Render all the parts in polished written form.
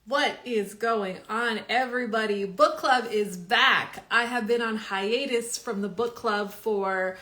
What is going on, everybody? Book club is back. I have been on hiatus from the book club for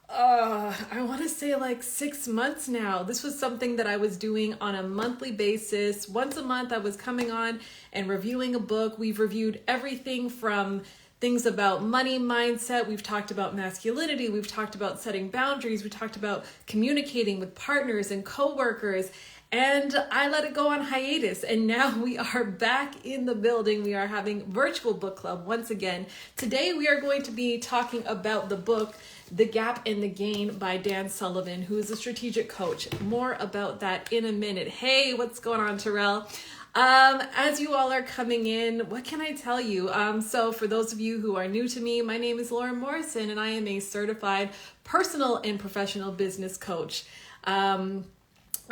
I want to say like 6 months now. This was something that I was doing on a monthly basis. Once a month, I was coming on and reviewing a book. We've reviewed everything from things about money mindset. We've talked about masculinity. We've talked about setting boundaries. We talked about communicating with partners and coworkers. And I let it go on hiatus. And now we are back in the building. We are having virtual book club once again. Today we are going to be talking about the book, The Gap and the Gain by Dan Sullivan, who is a strategic coach. More about that in a minute. Hey, what's going on, Terrell? As you all are coming in, what can I tell you? So for those of you who are new to me, my name is Lauren Morrison, and I am a certified personal and professional business coach.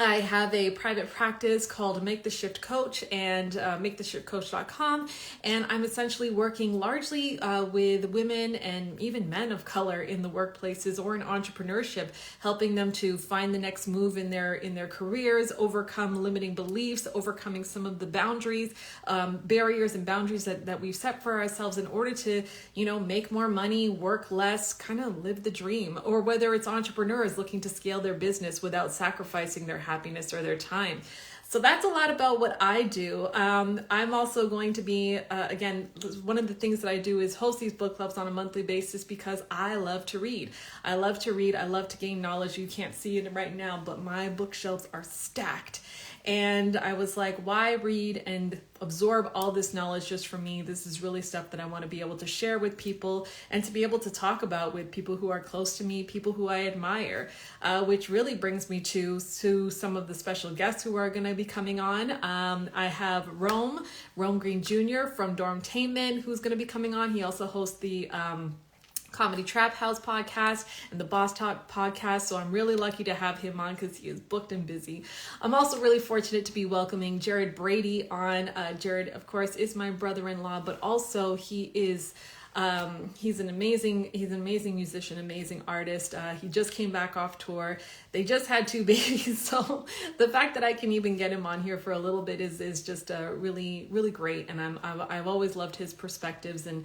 I have a private practice called Make the Shift Coach and maketheshiftcoach.com. And I'm essentially working largely with women and even men of color in the workplaces or in entrepreneurship, helping them to find the next move in their careers, overcome limiting beliefs, overcoming some of the boundaries, barriers and boundaries that we've set for ourselves in order to, make more money, work less, kind of live the dream. Or whether it's entrepreneurs looking to scale their business without sacrificing their happiness or their time. So that's a lot about what I do. I'm also going to be, again, one of the things that I do is host these book clubs on a monthly basis because I love to read. I love to read. I love to gain knowledge. You can't see it right now, but my bookshelves are stacked. And I was like, why read and absorb all this knowledge just from me? This is really stuff that I want to be able to share with people and to be able to talk about with people who are close to me, people who I admire, which really brings me to some of the special guests who are going to be coming on. I have Rome Green Jr. from Dormtainment, who's going to be coming on. He also hosts the Comedy Trap House podcast and the Boss Talk podcast. So I'm really lucky to have him on because he is booked and busy. I'm also really fortunate to be welcoming Jared Brady on. Jared, of course, is my brother-in-law, but also he is he's an amazing musician, amazing artist. He just came back off tour. They just had 2 babies. So the fact that I can even get him on here for a little bit is just really, really great. And I've always loved his perspectives and,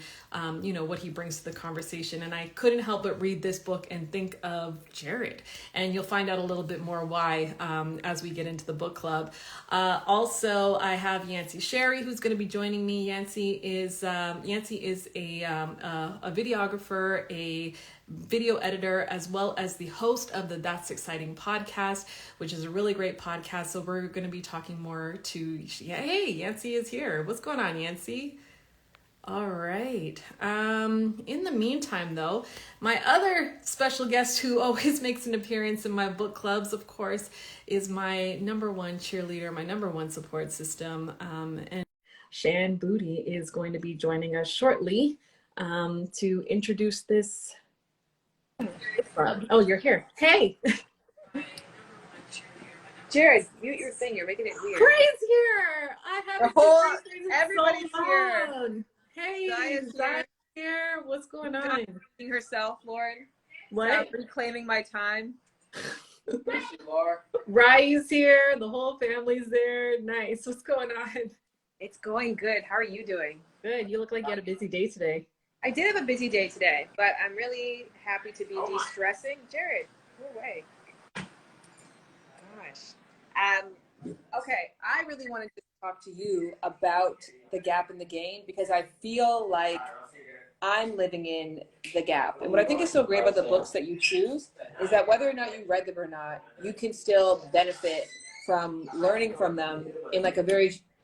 what he brings to the conversation. And I couldn't help but read this book and think of Jared. And you'll find out a little bit more why as we get into the book club. Also, I have yancychery who's going to be joining me. Yancy is a videographer, a video editor, as well as the host of the That's Exciting podcast, which is a really great podcast. So we're going to be talking more to, hey, Yancy is here. What's going on, Yancy? All right. In the meantime, though, my other special guest who always makes an appearance in my book clubs, of course, is my number one cheerleader, my number one support system, and shanboody is going to be joining us shortly to introduce this club. Oh, you're here. Hey. Jared, mute your thing. You're making it weird. Gray's here. I haven't everybody's so here. Hey, Ziya's here. What's going on? Herself, Lauren. What? Reclaiming my time. Rye's here. The whole family's there. Nice. What's going on? It's going good. How are you doing? Good. You look like you had a busy day today. I did have a busy day today, but I'm really happy to be de-stressing. Jared, go away. Gosh. Okay, I really wanted to talk to you about the gap and the gain because I feel like I'm living in the gap. And what I think is so great about the books that you choose is that whether or not you read them or not, you can still benefit from learning from them in like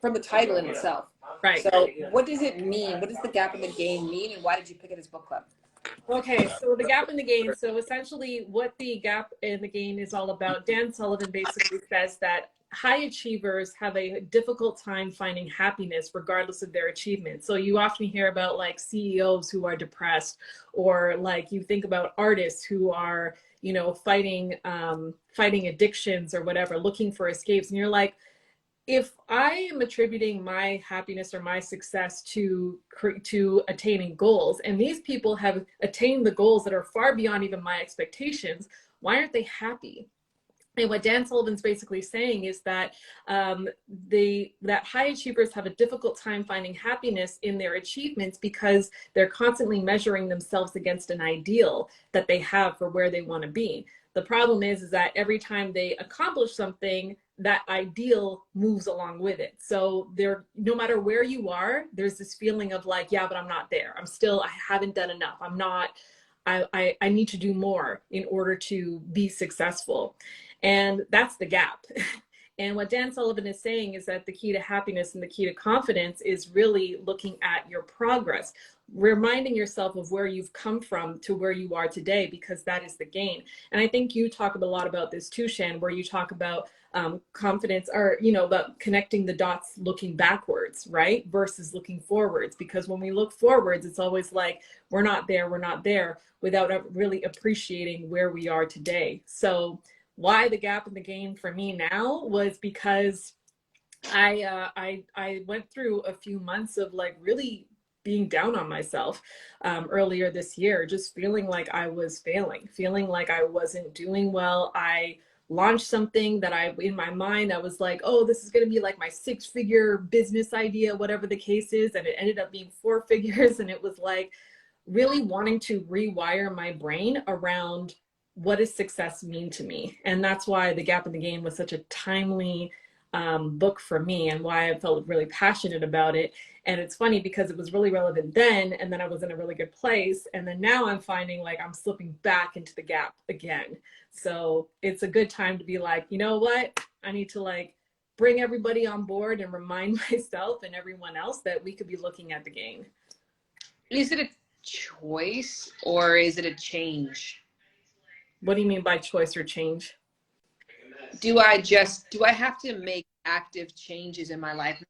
from the title in itself. Right. So what does it mean? What does the gap and the gain mean? And why did you pick it as book club? Okay, so the gap and the gain. So essentially what the gap and the gain is all about, Dan Sullivan basically says that high achievers have a difficult time finding happiness regardless of their achievements. So you often hear about like CEOs who are depressed, or like you think about artists who are, fighting addictions or whatever, looking for escapes. And you're like, if I am attributing my happiness or my success to attaining goals, and these people have attained the goals that are far beyond even my expectations, why aren't they happy? And what Dan Sullivan's basically saying is that that high achievers have a difficult time finding happiness in their achievements because they're constantly measuring themselves against an ideal that they have for where they want to be. The problem is that every time they accomplish something, that ideal moves along with it. So there, no matter where you are, there's this feeling of like, yeah, but I'm not there. I haven't done enough. I'm not, I need to do more in order to be successful. And that's the gap. And what Dan Sullivan is saying is that the key to happiness and the key to confidence is really looking at your progress, reminding yourself of where you've come from to where you are today, because that is the gain. And I think you talk a lot about this too, Shan, where you talk about confidence, or, you know, about connecting the dots, looking backwards, right? Versus looking forwards. Because when we look forwards, it's always like, we're not there, without really appreciating where we are today. So why the gap in the gain for me now was because I went through a few months of like really being down on myself earlier this year, just feeling like I was failing, feeling like I wasn't doing well. I launched something that in my mind, I was like, oh, this is going to be like my 6-figure business idea, whatever the case is. And it ended up being 4 figures. And it was like really wanting to rewire my brain around what does success mean to me? And that's why The Gap in the Game was such a timely book for me, and why I felt really passionate about it. And it's funny because it was really relevant then, and then I was in a really good place. And then now I'm finding like I'm slipping back into the gap again. So it's a good time to be like, you know what? I need to like bring everybody on board and remind myself and everyone else that we could be looking at the gain. Is it a choice or is it a change? What do you mean by choice or change? Do I have to make active changes in my life?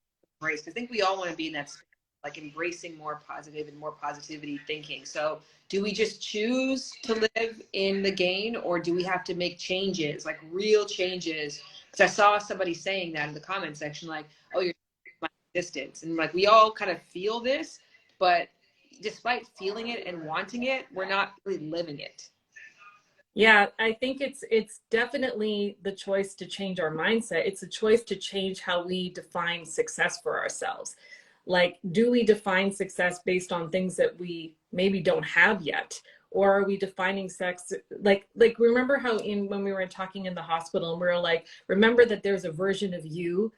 Embrace. I think we all want to be in that space, like embracing more positive and more positivity thinking. So do we just choose to live in the gain, or do we have to make changes, like real changes? Because I saw somebody saying that in the comment section, like, oh, you're my distance. And like, we all kind of feel this, but despite feeling it and wanting it, we're not really living it. Yeah, I think it's definitely the choice to change our mindset. It's a choice to change how we define success for ourselves. Like, do we define success based on things that we maybe don't have yet? Or are we defining sex like remember how when we were talking in the hospital and we were like, remember that there's a version of you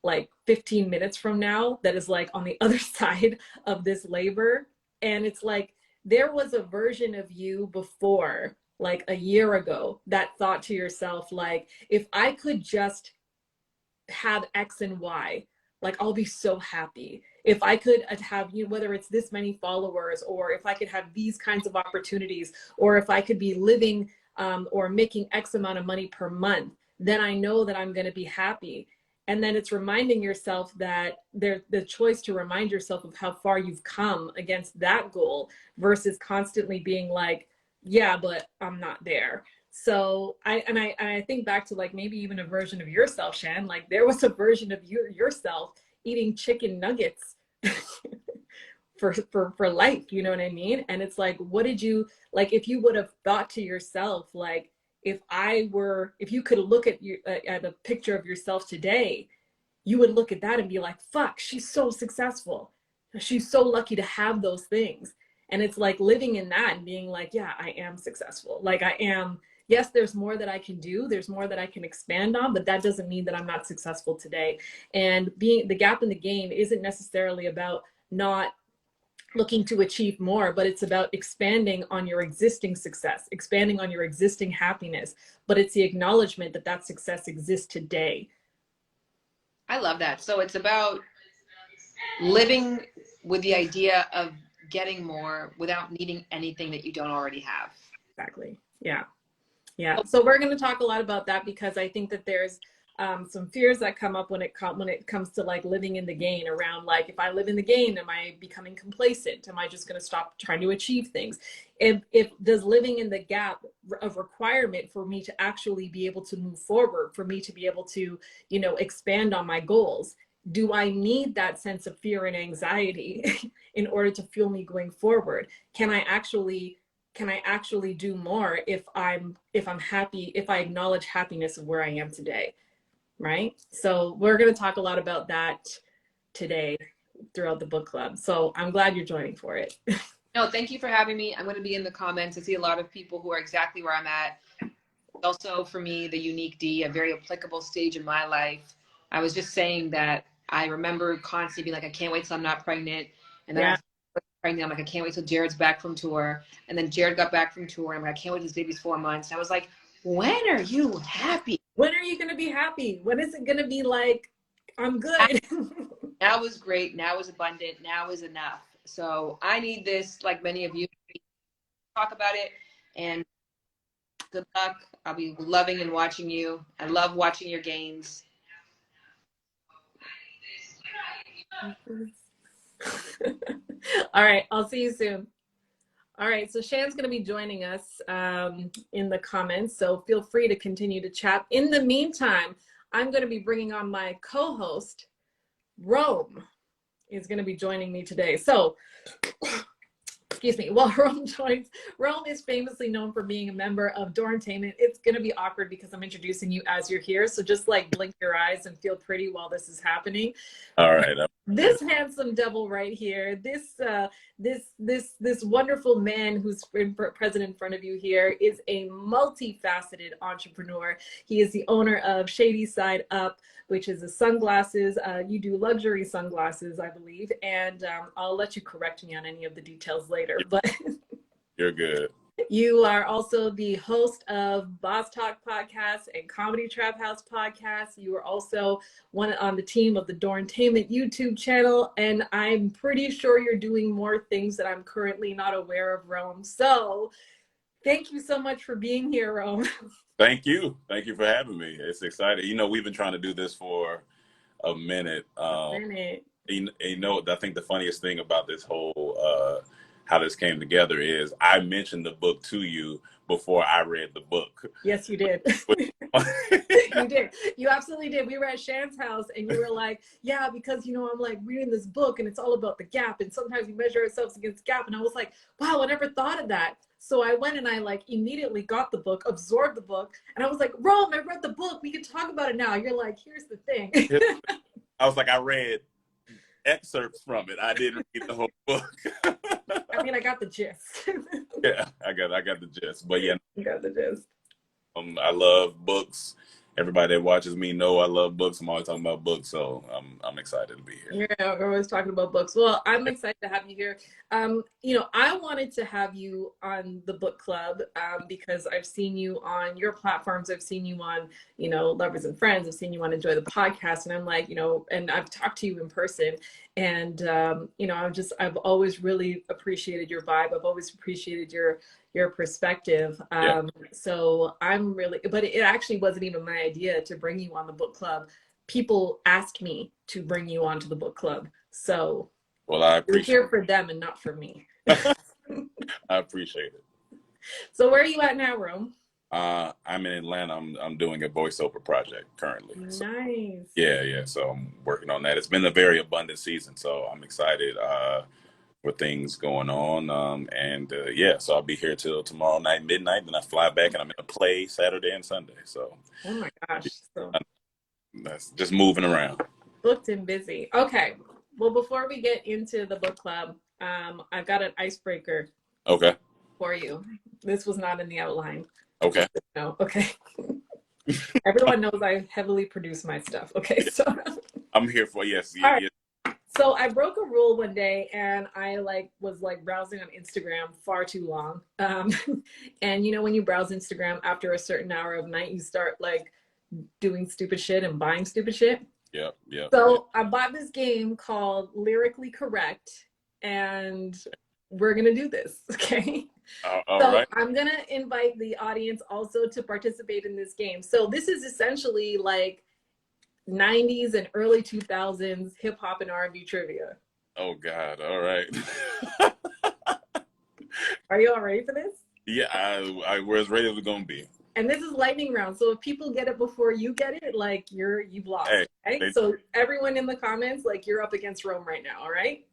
like 15 minutes from now that is like on the other side of this labor. And it's like, there was a version of you before, like a year ago, that thought to yourself, like, if I could just have X and Y, like I'll be so happy. If I could have, you know, whether it's this many followers, or if I could have these kinds of opportunities, or if I could be living or making X amount of money per month, then I know that I'm going to be happy. And then it's reminding yourself that the choice to remind yourself of how far you've come against that goal versus constantly being like, yeah, but I'm not there. So I think back to like maybe even a version of yourself, Shan, like there was a version of yourself eating chicken nuggets for life, you know what I mean? And it's like, what did you, like, if you would have thought to yourself, like, if you could look at a picture of yourself today, you would look at that and be like, fuck, she's so successful. She's so lucky to have those things. And it's like living in that and being like, yeah, I am successful. Like I am, yes, there's more that I can do. There's more that I can expand on, but that doesn't mean that I'm not successful today. And being the gap in the game isn't necessarily about not looking to achieve more, but it's about expanding on your existing success, expanding on your existing happiness. But it's the acknowledgement that that success exists today. I love that. So it's about living with the idea of getting more without needing anything that you don't already have. Exactly. Yeah. Yeah. So we're going to talk a lot about that because I think that there's some fears that come up when it comes to like living in the gain around like, if I live in the gain, am I becoming complacent? Am I just going to stop trying to achieve things? If does living in the gap a requirement for me to actually be able to move forward, for me to be able to, you know, expand on my goals? Do I need that sense of fear and anxiety in order to fuel me going forward? Can I actually can I actually do more if I'm happy, if I acknowledge happiness of where I am today, right? So we're going to talk a lot about that today throughout the book club. So I'm glad you're joining for it. No, thank you for having me. I'm going to be in the comments. I see a lot of people who are exactly where I'm at. Also, for me, the unique D, a very applicable stage in my life. I was just saying that I remember constantly being like, I can't wait till I'm not pregnant. And then Yeah. I was pregnant. I'm like, I can't wait till Jared's back from tour. And then Jared got back from tour. I'm like, I can't wait till this baby's 4 months. And I was like, when are you happy? When are you going to be happy? When is it going to be like, I'm good? Now is great. Now is abundant. Now is enough. So I need this, like many of you, talk about it. And good luck. I'll be loving and watching you. I love watching your games. All right. I'll see you soon. All right. So Shan's going to be joining us in the comments. So feel free to continue to chat. In the meantime, I'm going to be bringing on my co-host, Rome, is going to be joining me today. So excuse me, while Rome joins, Rome is famously known for being a member of Dorantainment. It's going to be awkward because I'm introducing you as you're here. So just like blink your eyes and feel pretty while this is happening. All right. This handsome devil right here, this wonderful man who's present in front of you here is a multifaceted entrepreneur. He is the owner of Shady Side Up, which is a sunglasses. You do luxury sunglasses, I believe, and I'll let you correct me on any of the details later. But You're good. you are also the host of Boss Talk podcast and Comedy Trap House podcast. You are also on the team of the Dorantainment YouTube channel, and I'm pretty sure you're doing more things that I'm currently not aware of, Rome. So thank you so much for being here, Rome. Thank you. Thank you for having me. It's exciting. You know, we've been trying to do this for a minute. You know, I think the funniest thing about this whole how this came together is I mentioned the book to you before I read the book. Yes, you did. You did. You absolutely did. We were at Shan's house and you were like, yeah, because, you know, I'm like reading this book and it's all about the gap. And sometimes we measure ourselves against gap. And I was like, wow, I never thought of that. So I went and I like immediately got the book, absorbed the book. And I was like, Rome, I read the book. We can talk about it now. You're like, here's the thing. I was like, I read excerpts from it. I didn't read the whole book. I mean, I got the gist. Yeah, I got the gist. But yeah, You got the gist. I love books. Everybody that watches me know I love books. I'm always talking about books, so I'm excited to be here. Yeah, we're always talking about books. Well, I'm excited to have you here. You know, I wanted to have you on the book club because I've seen you on your platforms. I've seen you on, you know, Lovers and Friends. I've seen you on Enjoy the Podcast, and I'm like, you know, and I've talked to you in person, and you know, I've always really appreciated your vibe. I've always appreciated your perspective. So I'm really, but it actually wasn't even my idea to bring you on the book club. People asked me to bring you onto the book club. So well, I appreciate you're here for them and not for me. I appreciate it. So where are you at now, Rome? I'm in Atlanta. I'm doing a voiceover project currently. Nice. So, yeah. So I'm working on that. It's been a very abundant season, so I'm excited for things going on. Yeah, so I'll be here till tomorrow night, midnight. Then I fly back and I'm in a play Saturday and Sunday. So oh my gosh. So that's just moving around. Booked and busy. Okay. Well, before we get into the book club, I've got an icebreaker Okay. for you. This was not in the outline. Okay. No. Okay. Everyone knows I heavily produce my stuff. Okay. So I'm here for yes. All right. Yes. So I broke a rule one day and I was browsing on Instagram far too long. And you know, when you browse Instagram after a certain hour of night, you start like doing stupid shit and buying stupid shit. Yeah. So I bought this game called Lyrically Correct and we're going to do this. Okay. All so right. I'm going to invite the audience also to participate in this game. So this is essentially like 90s and early 2000s hip hop and R&B trivia. Oh God! All right. Are you all ready for this? Yeah, I we're as ready as we're gonna be. And this is lightning round. So if people get it before you get it, like you've lost. Hey, okay? So everyone in the comments, like you're up against Rome right now. All right.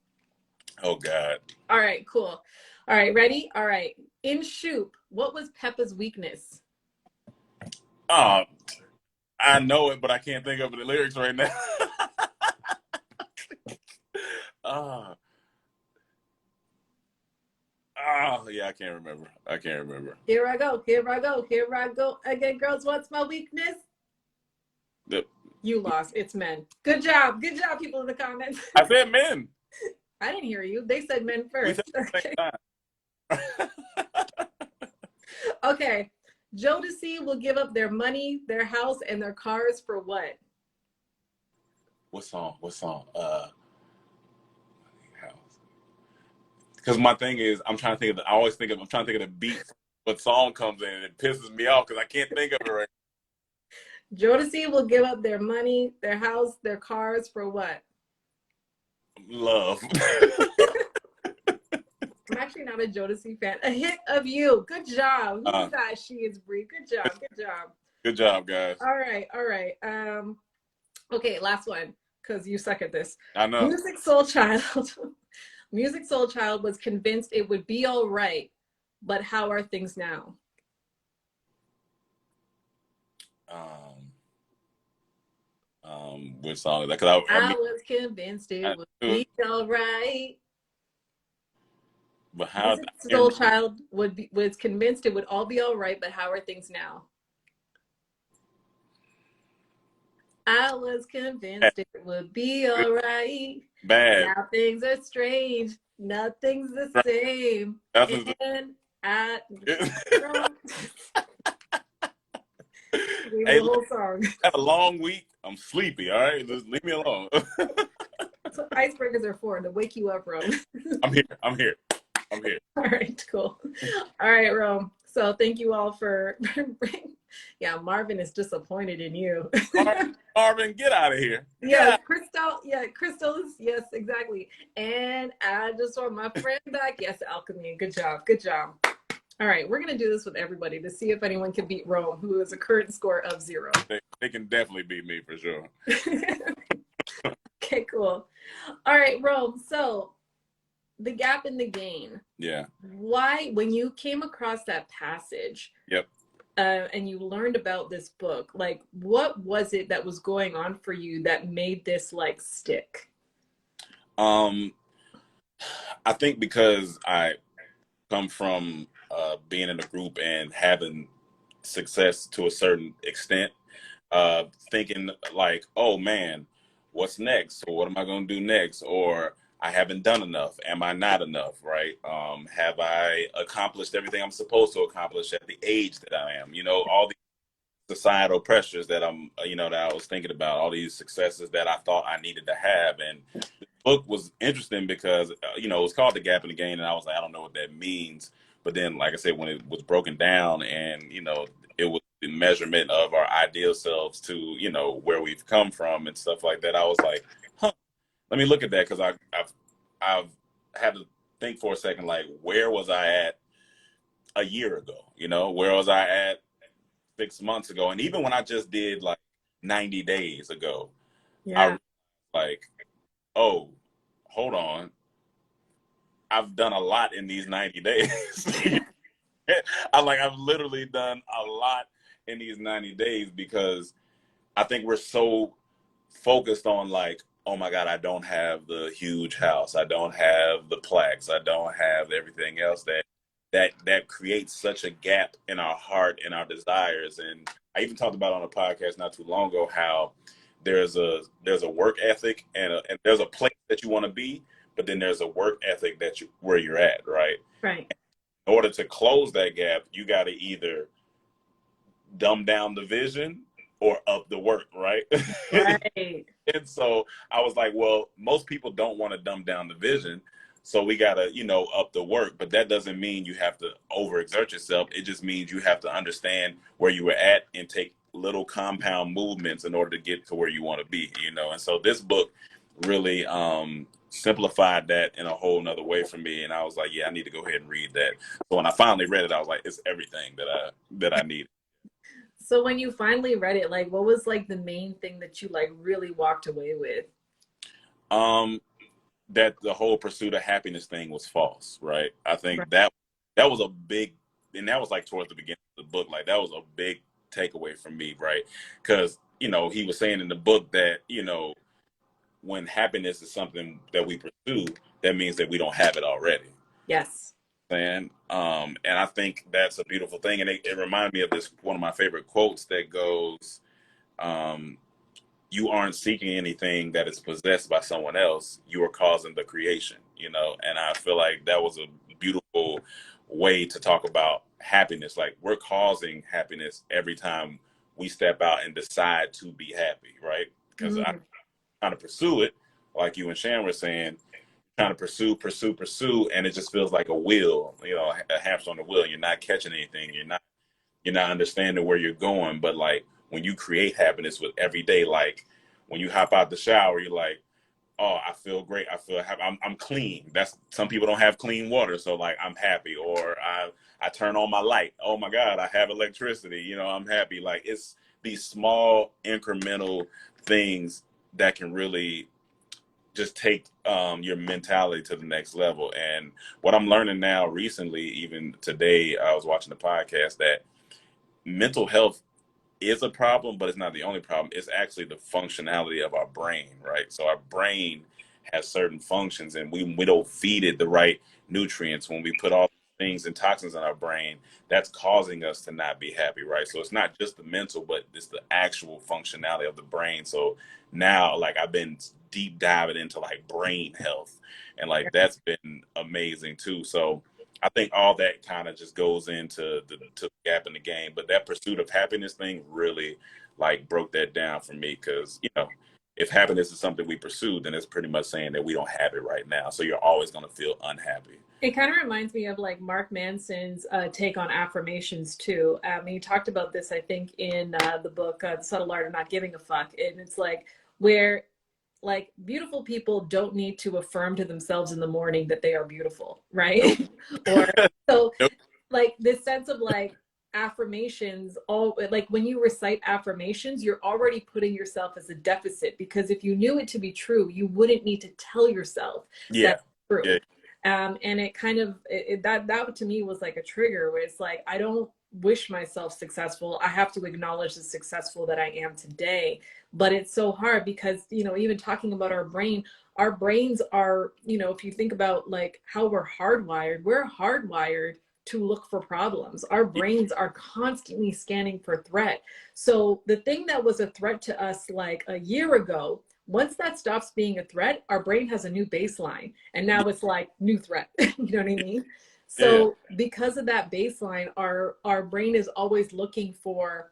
Oh God. All right, cool. All right, ready? All right. In Shoop, what was Peppa's weakness? Oh, I know it, but I can't think of the lyrics right now. Ah, yeah, I can't remember. I can't remember. Here I go, here I go, here I go again, girls. What's my weakness? The, You lost. It's men. Good job. Good job, people in the comments. I said men. I didn't hear you. They said men We first. said it at the same time. Okay. Jodeci will give up their money, their house, and their cars for what? What song? What song? Because my thing is, I'm trying to think of the. I always think of. I'm trying to think of the beat. What song comes in and it pisses me off because I can't think of it right. Jodeci will give up their money, their house, their cars for what? Love. I'm actually not a Jodeci fan. A Hit of You. Good job. Who's that? She is Bree. Good job. Good job. Good job, guys. All right. All right. Okay, last one, because you suck at this. I know. Music Soul Child. Music Soul Child was convinced it would be all right, but how are things now? Which song is that? Because I was convinced it would be all right. But how? Music Soul Child was convinced it would all be all right, but how are things now? I was convinced it would be all right. Bad. Now things are strange. Nothing's the same. Nothing's and I Hey, the whole song. Had a long week. I'm sleepy. All right, just leave me alone. That's what icebreakers are for, to wake you up, Rome. I'm here. I'm here. I'm here. All right, cool. All right, Rome. So thank you all for yeah, Marvin is disappointed in you. Marvin, get out of here. Yes, Crystal. Yeah, Crystal is, yes, exactly. And I just want my friend back. Yes, Alchemy. Good job. Good job. All right, we're going to do this with everybody to see if anyone can beat Rome, who has a current score of 0. They can definitely beat me for sure. Okay, cool. All right, Rome. So the gap in the gain. Yeah. Why, when you came across that passage, yep, and you learned about this book, like, what was it that was going on for you that made this like stick? I think because I come from being in a group and having success to a certain extent, thinking like, oh man, what's next? Or what am I going to do next? Or I haven't done enough. Am I not enough? Right? Have I accomplished everything I'm supposed to accomplish at the age that I am? You know, all these societal pressures that that I was thinking about, all these successes that I thought I needed to have. And the book was interesting because, it was called The Gap in the Gain. And I was like, I don't know what that means. But then, like I said, when it was broken down and, it was the measurement of our ideal selves to, where we've come from and stuff like that, I was like, let me look at that, because I've had to think for a second, like, where was I at a year ago? Where was I at 6 months ago? And even when I just did like 90 days ago, I was like, oh, hold on. I've done a lot in these 90 days. I've literally done a lot in these 90 days, because I think we're so focused on like, oh my God, I don't have the huge house. I don't have the plaques. I don't have everything else that creates such a gap in our heart and our desires. And I even talked about on a podcast not too long ago how there's a work ethic and there's a place that you want to be, but then there's a work ethic where you're at, right? Right. In order to close that gap, you got to either dumb down the vision or up the work, right? Right. And so I was like, well, most people don't want to dumb down the vision. So we got to, up the work. But that doesn't mean you have to overexert yourself. It just means you have to understand where you were at and take little compound movements in order to get to where you want to be, And so this book really simplified that in a whole nother way for me. And I was like, yeah, I need to go ahead and read that. So when I finally read it, I was like, it's everything that I need. So when you finally read it, like, what was like the main thing that you like really walked away with? that the whole pursuit of happiness thing was false, right? I think Right. that was a big, and that was like towards the beginning of the book, like that was a big takeaway from me, right? Because he was saying in the book that when happiness is something that we pursue, that means that we don't have it already. Yes. And I think that's a beautiful thing, and it reminded me of this one of my favorite quotes that goes, um, "You aren't seeking anything that is possessed by someone else. You are causing the creation." And I feel like that was a beautiful way to talk about happiness. Like, we're causing happiness every time we step out and decide to be happy, right? Because I'm trying to pursue it, like you and Shan were saying, trying to pursue, and it just feels like a wheel, a hamster on the wheel. You're not catching anything. You're not understanding where you're going. But like when you create happiness with every day, like when you hop out the shower, you're like, oh, I feel great. I feel happy. I'm clean. That's some people don't have clean water, so like I'm happy. Or I turn on my light. Oh my God, I have electricity. I'm happy. Like it's these small incremental things that can really just take your mentality to the next level. And what I'm learning now recently, even today, I was watching the podcast that mental health is a problem, but it's not the only problem. It's actually the functionality of our brain, right? So our brain has certain functions, and we don't feed it the right nutrients. When we put all things and toxins in our brain, that's causing us to not be happy, right? So it's not just the mental, but it's the actual functionality of the brain. So now, like, I've been deep diving into like brain health, and like that's been amazing too. So I think all that kind of just goes into the gap in the game. But that pursuit of happiness thing really like broke that down for me, because if happiness is something we pursue, then it's pretty much saying that we don't have it right now. So you're always going to feel unhappy. It kind of reminds me of like Mark Manson's take on affirmations too. He talked about this, I think, in the book, The Subtle Art of Not Giving a Fuck. And it's like where like beautiful people don't need to affirm to themselves in the morning that they are beautiful, right? Nope. Or so Nope. like this sense of like affirmations, all like when you recite affirmations, you're already putting yourself as a deficit, because if you knew it to be true, you wouldn't need to tell yourself Yeah. that's true. Yeah. And it kind of that to me was like a trigger where it's like I don't wish myself successful. I have to acknowledge the successful that I am today. But it's so hard because even talking about our brains are, if you think about like how we're hardwired to look for problems. Our brains are constantly scanning for threat. So the thing that was a threat to us like a year ago, once that stops being a threat, our brain has a new baseline. And now it's like new threat. You know what I mean? Yeah. So because of that baseline, our brain is always looking for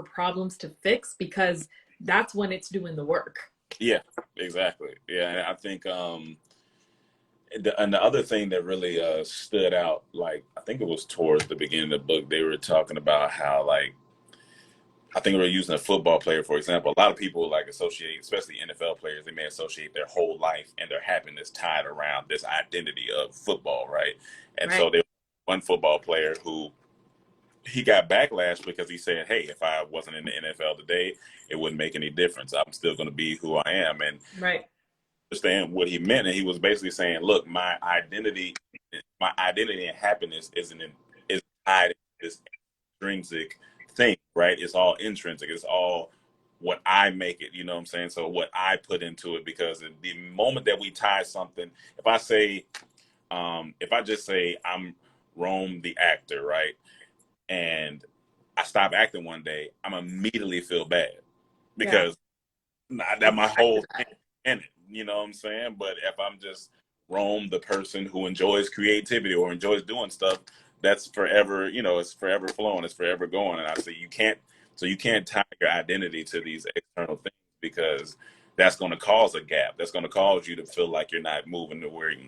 problems to fix, because that's when it's doing the work. Yeah, exactly. Yeah. And I think and the other thing that really stood out, like I think it was towards the beginning of the book, they were talking about how like I think we were using a football player, for example. A lot of people like associate, especially NFL players, they may associate their whole life and their happiness tied around this identity of football, right? And Right. so there was one football player who he got backlash because he said, "Hey, if I wasn't in the NFL today, it wouldn't make any difference. I'm still going to be who I am." And Right. understand what he meant, and he was basically saying, "Look, my identity and happiness is tied to this intrinsic thing, right? It's all intrinsic. It's all what I make it, you know what I'm saying? So what I put into it, because the moment that we tie something, if I just say I'm Rome the actor, right? And I stop acting one day, I'm immediately feel bad Yeah. because that my whole thing in it, you know what I'm saying? But if I'm just Rome, the person who enjoys creativity or enjoys doing stuff, that's forever, it's forever flowing, it's forever going. And I say you can't tie your identity to these external things, because that's going to cause a gap. That's going to cause you to feel like you're not moving to where you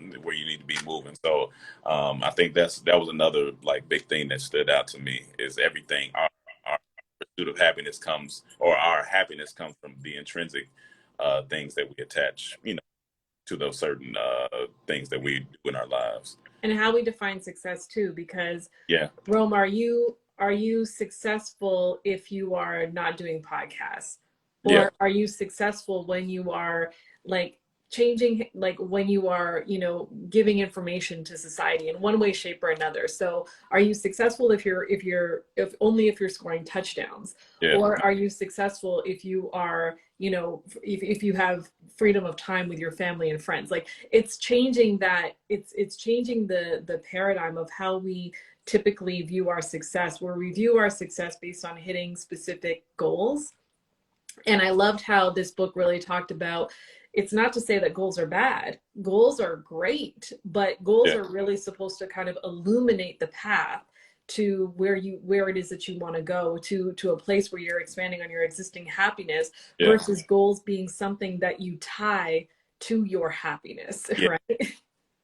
need to be moving. So I think that was another like big thing that stood out to me, is everything our pursuit of happiness comes, or our happiness comes from the intrinsic things that we attach, to those certain things that we do in our lives. And how we define success too, because Yeah. Rome, are you successful if you are not doing podcasts? Yeah. Or are you successful when you are like changing, like when you are, you know, giving information to society in one way, shape, or another. So are you successful if only if you're scoring touchdowns? Yeah. Or are you successful if you are, you know, if you have freedom of time with your family and friends? Like it's changing that, it's changing the paradigm of how we typically view our success, where we view our success based on hitting specific goals. And I loved how this book really talked about, it's not to say that goals are bad. Goals are great, but goals Yeah. are really supposed to kind of illuminate the path to where it is that you want to go, to a place where you're expanding on your existing happiness, Yeah. versus goals being something that you tie to your happiness, Yeah. right?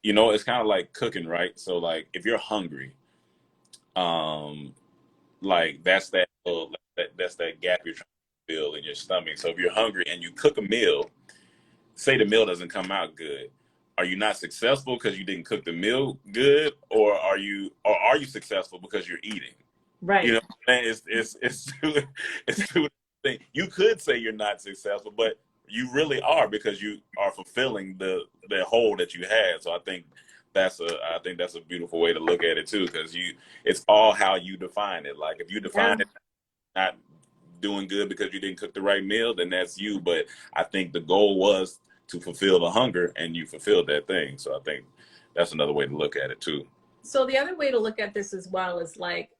You know, it's kind of like cooking, right? So like if you're hungry, like that's that gap you're trying to fill in your stomach. So if you're hungry and you cook a meal, say the meal doesn't come out good, are you not successful because you didn't cook the meal good, or are you successful because you're eating? You Right. know, it's two, it's two things. You could say you're not successful, but you really are, because you are fulfilling the hole that you had. So I think that's a beautiful way to look at it too, because it's all how you define it. Like if you define Yeah. it not doing good because you didn't cook the right meal, then that's you. But I think the goal was to fulfill the hunger, and you fulfilled that thing. So I think that's another way to look at it too. So the other way to look at this as well is like,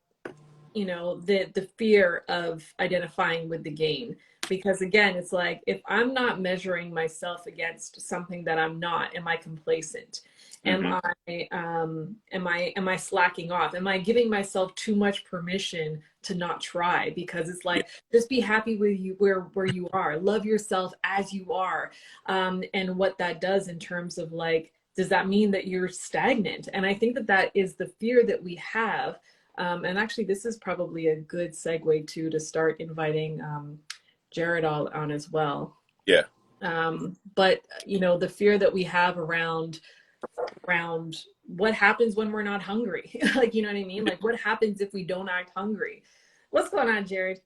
you know, the fear of identifying with the gain, because again, it's like, if I'm not measuring myself against something that I'm not, am I complacent? Am Mm-hmm. I slacking off? Am I giving myself too much permission to not try? Because it's Yeah. like, just be happy with you where you are, love yourself as you are. And what that does in terms of like, does that mean that you're stagnant? And I think that that is the fear that we have. And actually, this is probably a good segue to start inviting Jared all on as well. Yeah. But you know, the fear that we have around what happens when we're not hungry, like, you know what I mean? Like, what happens if we don't act hungry? What's going on, Jared?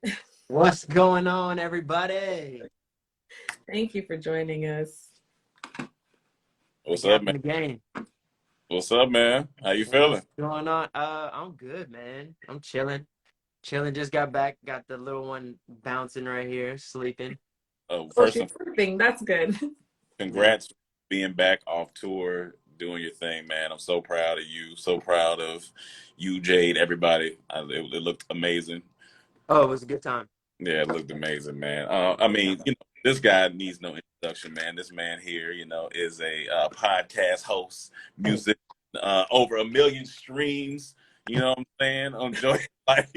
What's going on, everybody? Thank you for joining us. What's up, Gap man? in the game. What's up, man? How you feeling? What's going on? I'm good, man. I'm chilling. Chilling. Just got back. Got the little one bouncing right here, sleeping. Oh, First she's and sleeping. That's good. Yeah. congrats for being back off tour, doing your thing, man. I'm so proud of you. So proud of you, Jade, everybody. It looked amazing. Oh, it was a good time. Yeah, it looked amazing, man. I mean, you know, this guy needs no introduction, man. This man here, you know, is a podcast host, music, over 1 million streams. You know what I'm saying? On Joy Life.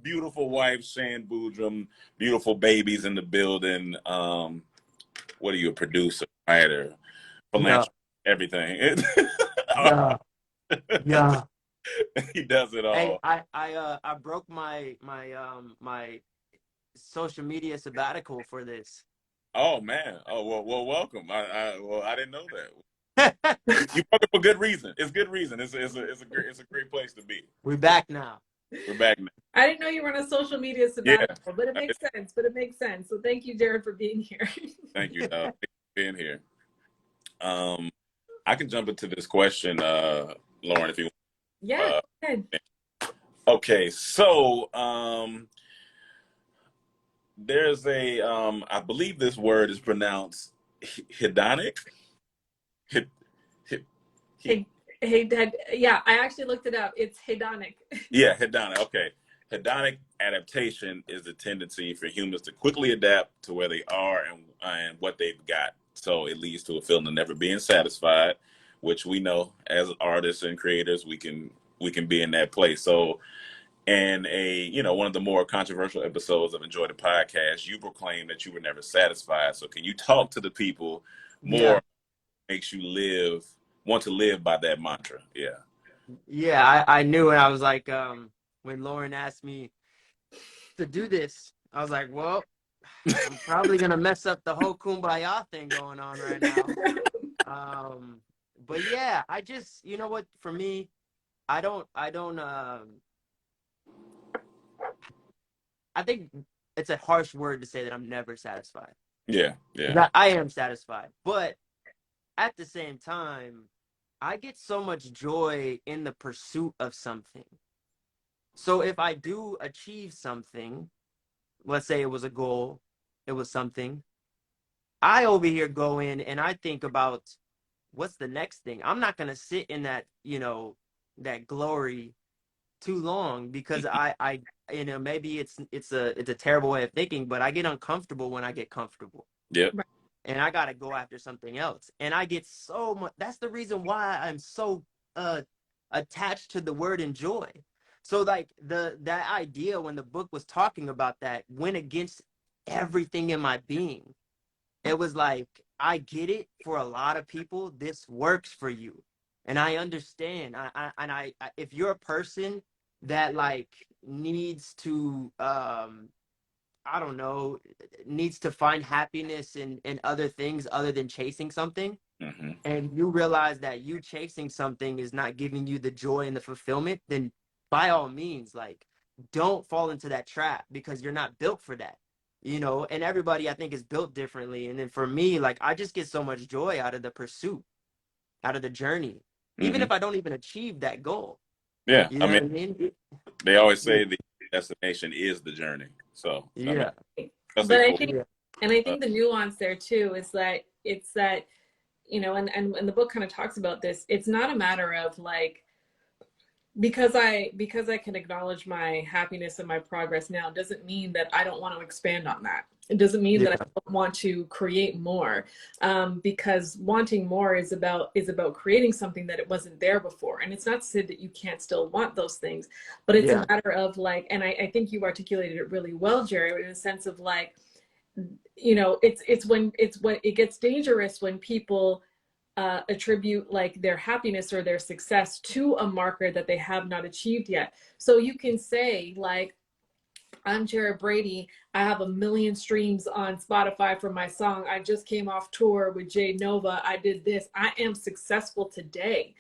Beautiful wife, Shan Boodram. Beautiful babies in the building. What are you, a producer, writer, Yeah. philanthropist, everything? Yeah. Yeah. He does it Hey, all. I broke my social media sabbatical for this. Oh man. Oh well, welcome. I didn't know that. You broke it for good reason. It's good reason. It's a great place to be. We're back now. We're back now. I didn't know you were on a social media Yeah. sabbatical, but it makes sense. But it makes sense. So thank you, Jared, for being here. Thank you, Thank you for being here. I can jump into this question, Lauren, if you want. Yeah, good. Okay, so there's I believe this word is pronounced hedonic. Hid, hid, Dad. Yeah, I actually looked it up. It's hedonic. yeah, hedonic. Okay. Hedonic adaptation is the tendency for humans to quickly adapt to where they are and what they've got. So it leads to a feeling of never being satisfied, which we know as artists and creators we can be in that place. So in one of the more controversial episodes of Enjoy the Podcast, you proclaimed that you were never satisfied. So can you talk to the people Yeah. more, makes you want to live by that mantra? Yeah. Yeah, I knew it. I was like, when Lauren asked me to do this, I was like, well, I'm probably gonna mess up the whole kumbaya thing going on right now. But yeah, I just, you know what, for me, I think it's a harsh word to say that I'm never satisfied. Yeah, yeah. That I am satisfied. But at the same time, I get so much joy in the pursuit of something. So if I do achieve something, let's say it was a goal, it was something, I over here go in and I think about what's the next thing. I'm not going to sit in that, that glory too long, because maybe it's a terrible way of thinking, but I get uncomfortable when I get comfortable. Yep. And I got to go after something else. And I get so much. That's the reason why I'm so uh attached to the word enjoy. So like that idea when the book was talking about that went against everything in my being. It was like, I get it, for a lot of people this works for you, and I understand. If you're a person that like needs to I don't know, needs to find happiness in other things other than chasing something, Mm-hmm. and you realize that you chasing something is not giving you the joy and the fulfillment, then by all means, like, don't fall into that trap, because you're not built for that. And everybody, I think, is built differently. And then for me, like, I just get so much joy out of the pursuit, out of the journey, even Mm-hmm. if I don't even achieve that goal. Yeah. You I know mean, what I mean? they always say the destination is the journey. So I mean, Yeah. especially But I for think, Yeah. and I think the nuance there too is that it's that, and the book kind of talks about this. It's not a matter of like, because I can acknowledge my happiness and my progress now doesn't mean that I don't want to expand on that. It doesn't mean that I Yeah. don't want to create more, because wanting more is about creating something that it wasn't there before. And it's not to say that you can't still want those things, but it's a Yeah. matter of like, and I think you articulated it really well, Jerry, in a sense of like, it's when it gets dangerous when people attribute like their happiness or their success to a marker that they have not achieved yet. So you can say like, I'm Jared Brady. I have 1 million streams on Spotify for my song. I just came off tour with Jay Nova. I did this. I am successful today,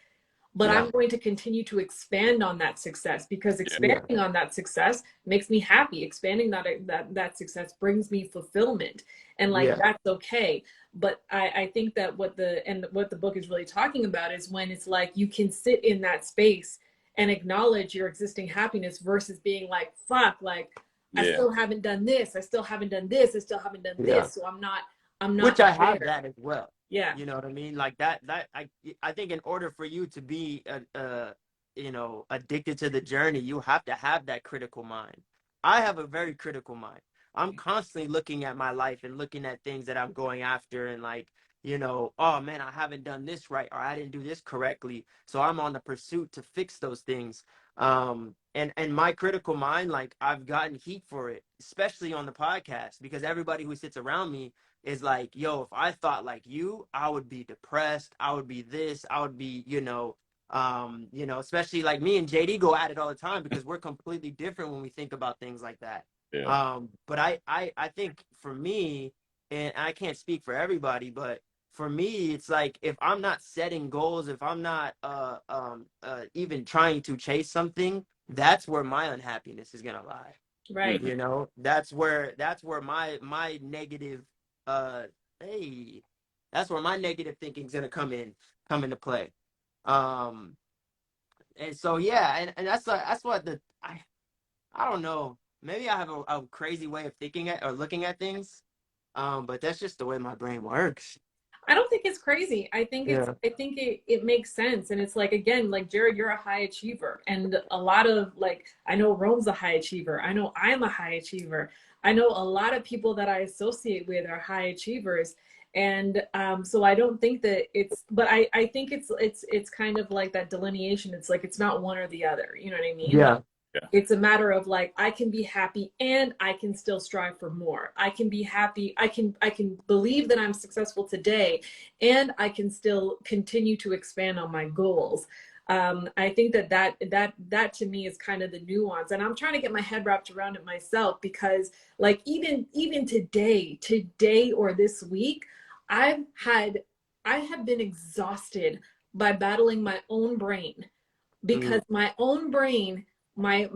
but Yeah. I'm going to continue to expand on that success, because yeah. Yeah. expanding on that success makes me happy. Expanding that success brings me fulfillment, and like Yeah. that's okay. But I think that what the book is really talking about is when it's like you can sit in that space and acknowledge your existing happiness versus being like, fuck, like I Yeah. still haven't done this, I still haven't done this, I still haven't done Yeah. this, so I'm not Which I have there. that as well. Yeah. You know what I mean? Like I think in order for you to be addicted to the journey, you have to have that critical mind. I have a very critical mind. I'm constantly looking at my life and looking at things that I'm going after, and like, oh man, I haven't done this right, or I didn't do this correctly. So I'm on the pursuit to fix those things. And my critical mind, like, I've gotten heat for it, especially on the podcast, because everybody who sits around me is like, yo, if I thought like you, I would be depressed. I would be this. I would be, especially like me and JD go at it all the time, because we're completely different when we think about things like that. Yeah. But I think for me, and I can't speak for everybody, but for me, it's like, if I'm not setting goals, if I'm not even trying to chase something, that's where my unhappiness is gonna lie. Right. Mm-hmm. That's where my negative uh hey that's where my negative thinking is gonna come into play. um and so yeah, and that's what I don't know, maybe I have a crazy way of thinking at or looking at things, but that's just the way my brain works. I don't think it's crazy. Yeah. I think it makes sense. And it's like, again, like Jared, you're a high achiever. And a lot of like, I know Rome's a high achiever. I know I'm a high achiever. I know a lot of people that I associate with are high achievers. And so I don't think that but I think it's kind of like that delineation. It's like, it's not one or the other. You know what I mean? Like, Yeah. Yeah. it's a matter of like, I can be happy and I can still strive for more. I can be happy. I can believe that I'm successful today, and I can still continue to expand on my goals. I think that to me is kind of the nuance, and I'm trying to get my head wrapped around it myself, because like even today or this week, I've had I have been exhausted by battling my own brain, Mm, because my own brain, my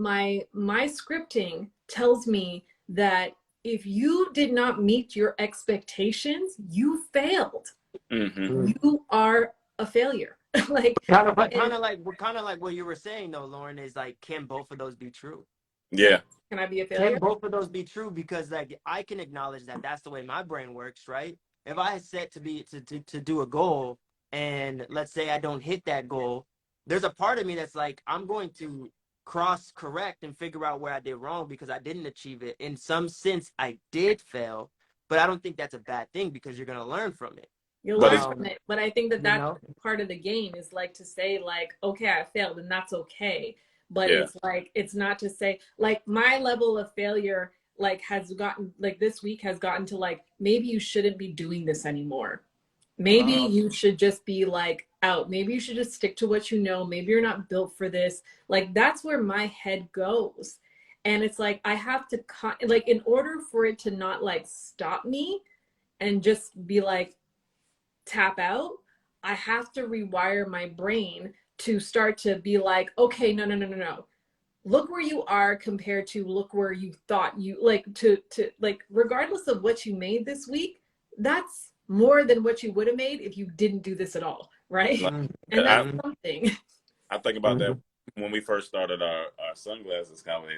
scripting tells me that if you did not meet your expectations, you failed. Mm-hmm. You are a failure. Like, kind of like what you were saying though, Lauren, is like, can both of those be true? Yeah. Can I be a Can failure? both of those be true? Because like I can acknowledge that that's the way my brain works, right? If I had set to do a goal, and let's say I don't hit that goal, there's a part of me that's like, I'm going to cross correct and figure out where I did wrong because I didn't achieve it. In some sense, I did fail, but I don't think that's a bad thing because you're gonna learn from it. You'll But learn it's from it. But I think that You that's know, part of the game, is like to say like, okay, I failed and that's okay. But yeah. it's like, it's not to say like my level of failure like has gotten like this week has gotten to like, maybe you shouldn't be doing this anymore. Maybe uh, you should just be like out. Maybe you should just stick to what you know. Maybe you're not built for this. Like that's where my head goes. And it's like I have to like, in order for it to not like stop me and just be like tap out, I have to rewire my brain to start to be like, okay, no, no, no, no, no. Look where you are compared to look where you thought you like to like, regardless of what you made this week, that's more than what you would have made if you didn't do this at all, right? Like, And I, that's something. I think about that when we first started our sunglasses company.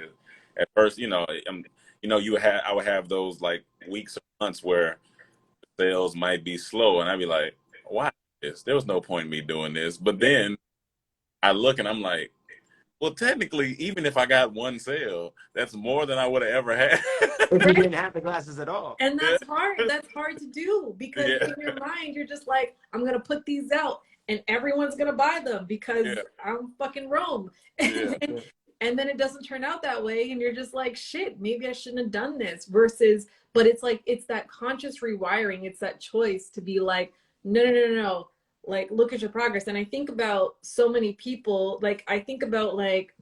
At first, I would have those like weeks or months where sales might be slow, and I'd be like, "Why this? There was no point in me doing this." But then I look and I'm like, "Well, technically, even if I got one sale, that's more than I would have ever had." if you Right? didn't have the glasses at all. And Yeah, that's hard. That's hard to do because yeah, in your mind, you're just like, I'm going to put these out and everyone's going to buy them because yeah, I'm fucking Rome. yeah, And then it doesn't turn out that way. And you're just like, shit, maybe I shouldn't have done this versus, but it's like, it's that conscious rewiring. It's that choice to be like, no, no, no, no, no. Like, look at your progress. And I think about so many people, like, I think about like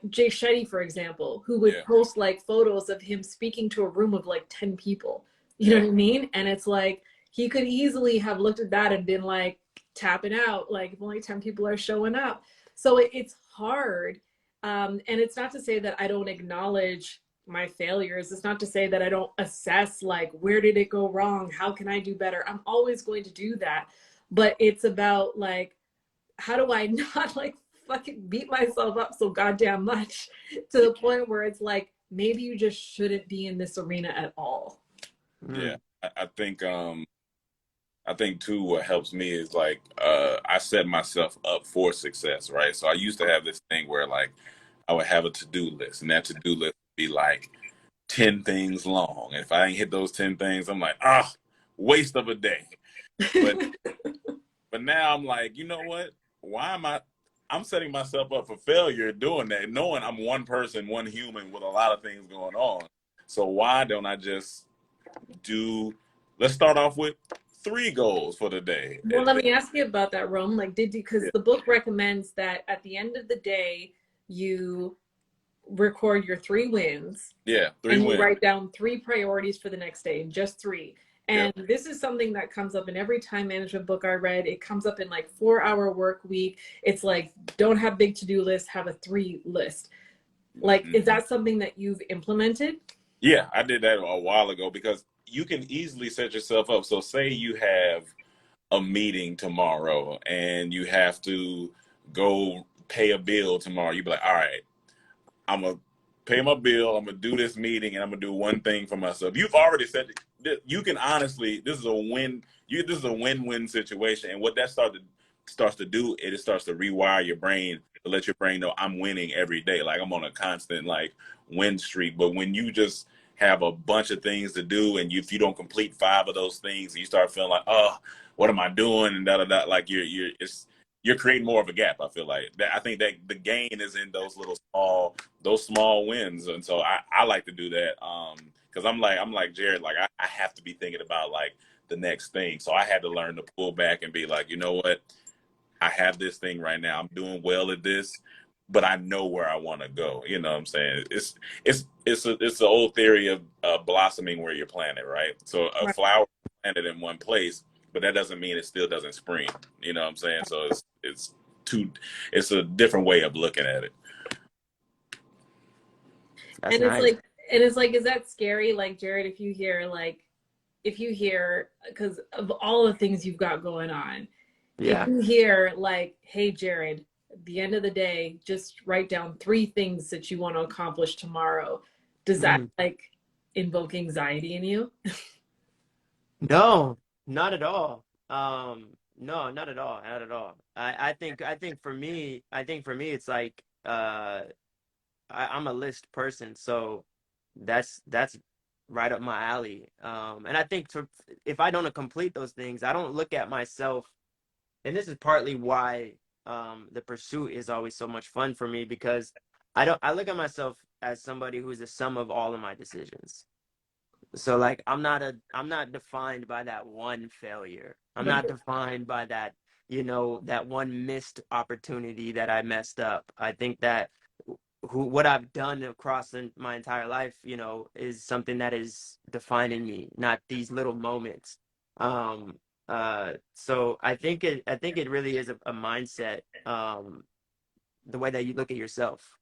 Jay Shetty, for example, who would yeah, post like photos of him speaking to a room of like 10 people. You know yeah, what I mean? And it's like he could easily have looked at that and been like tapping out, like if only 10 people are showing up. So it's hard. And it's not to say that I don't acknowledge my failures. It's not to say that I don't assess like, where did it go wrong? How can I do better? I'm always going to do that. But it's about like, how do I not like fucking beat myself up so goddamn much to the point where it's like, maybe you just shouldn't be in this arena at all. yeah. I think too, what helps me is like I set myself up for success, right? So I used to have this thing where like I would have a to-do list, and that to-do list would be like 10 things long. And if I ain't hit those 10 things, I'm like, waste of a day. But but now I'm like, you know what? Why am I'm setting myself up for failure doing that, knowing I'm one person, one human with a lot of things going on. So why don't I just let's start off with 3 goals for the day. Well, let me ask you about that, Rome. Like, did you, because Yeah, the book recommends that at the end of the day, you record your 3 wins yeah, 3 and you wins. write down 3 priorities for the next day, and just 3. Yep. And this is something that comes up in every time management book I read. It comes up in like 4-hour work week. It's like, don't have big to-do list, have a 3 list. Like, is that something that you've implemented? Yeah, I did that a while ago because you can easily set yourself up. So say you have a meeting tomorrow and you have to go pay a bill tomorrow. You be like, all right, I'm gonna pay my bill. I'm gonna do this meeting, and I'm gonna do one thing for myself. You've already said you can honestly. This is a win. This is a win-win situation, and what that starts to do, it starts to rewire your brain to let your brain know I'm winning every day. Like I'm on a constant like win streak. But when you just have a bunch of things to do, and if you don't complete 5 of those things, you start feeling like, oh, what am I doing? And da da da. Like you're creating more of a gap. I feel like that. I think that the gain is in those small wins, and so I like to do that because I'm like Jared, like I have to be thinking about like the next thing. So I had to learn to pull back and be like, you know what, I have this thing right now. I'm doing well at this, but I know where I want to go. You know what I'm saying? It's the old theory of blossoming where you're planted, right? So a Right. flower is planted in one place, but that doesn't mean it still doesn't spring. You know what I'm saying? So it's a different way of looking at it. That's And it's nice. like, And it's like, is that scary? Like, Jared, if you hear, because of all the things you've got going on, if Yeah. you hear like, hey, Jared, at the end of the day, just write down 3 things that you want to accomplish tomorrow. Does that like invoke anxiety in you? No, not at all. No, not at all. Not at all. I think for me, it's like I'm a list person, so that's right up my alley. And I think if I don't complete those things, I don't look at myself, and this is partly why the pursuit is always so much fun for me, because I look at myself as somebody who's the sum of all of my decisions. So like I'm not defined by that one failure. I'm not defined by that, that one missed opportunity that I messed up. I think that what I've done across my entire life, is something that is defining me, not these little moments. So I think it really is a mindset, the way that you look at yourself,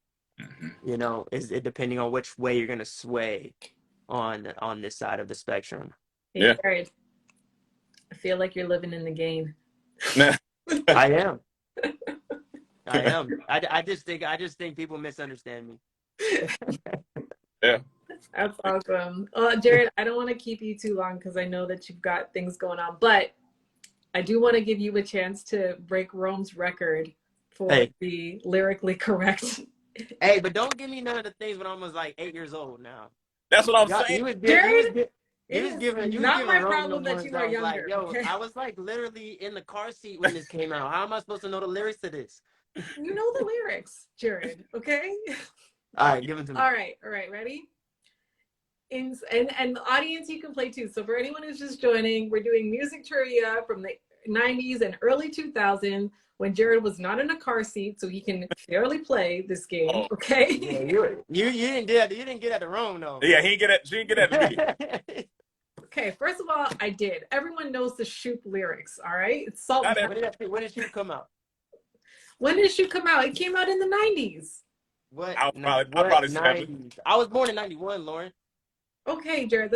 is it depending on which way you're gonna sway on this side of the spectrum. Hey, Jared, I feel like you're living in the game. I am. I just think people misunderstand me. Yeah. That's awesome. Jared, I don't want to keep you too long because I know that you've got things going on, but I do want to give you a chance to break Rome's record for the lyrically correct. Hey, but don't give me none of the things when I was like 8 years old now. That's what I'm saying. You was giving my problem that you are younger. Like, yo, okay? I was like literally in the car seat when this came out. How am I supposed to know the lyrics to this? You know the lyrics, Jared, okay? All right, give it to me. All right, ready? And the audience, you can play too. So for anyone who's just joining, we're doing music trivia from the 90s and early 2000s when Jared was not in a car seat, so he can fairly play this game. Okay. Yeah, you didn't get at the wrong though. Yeah, she didn't get at me. Okay, first of all, I did. Everyone knows the Shoop lyrics. All right, it's Salt. When did Shoop come out? When did Shoop come out? It came out in the 90s. What? I'll probably 90s. I was born in 91, Lauren. Okay, Jared,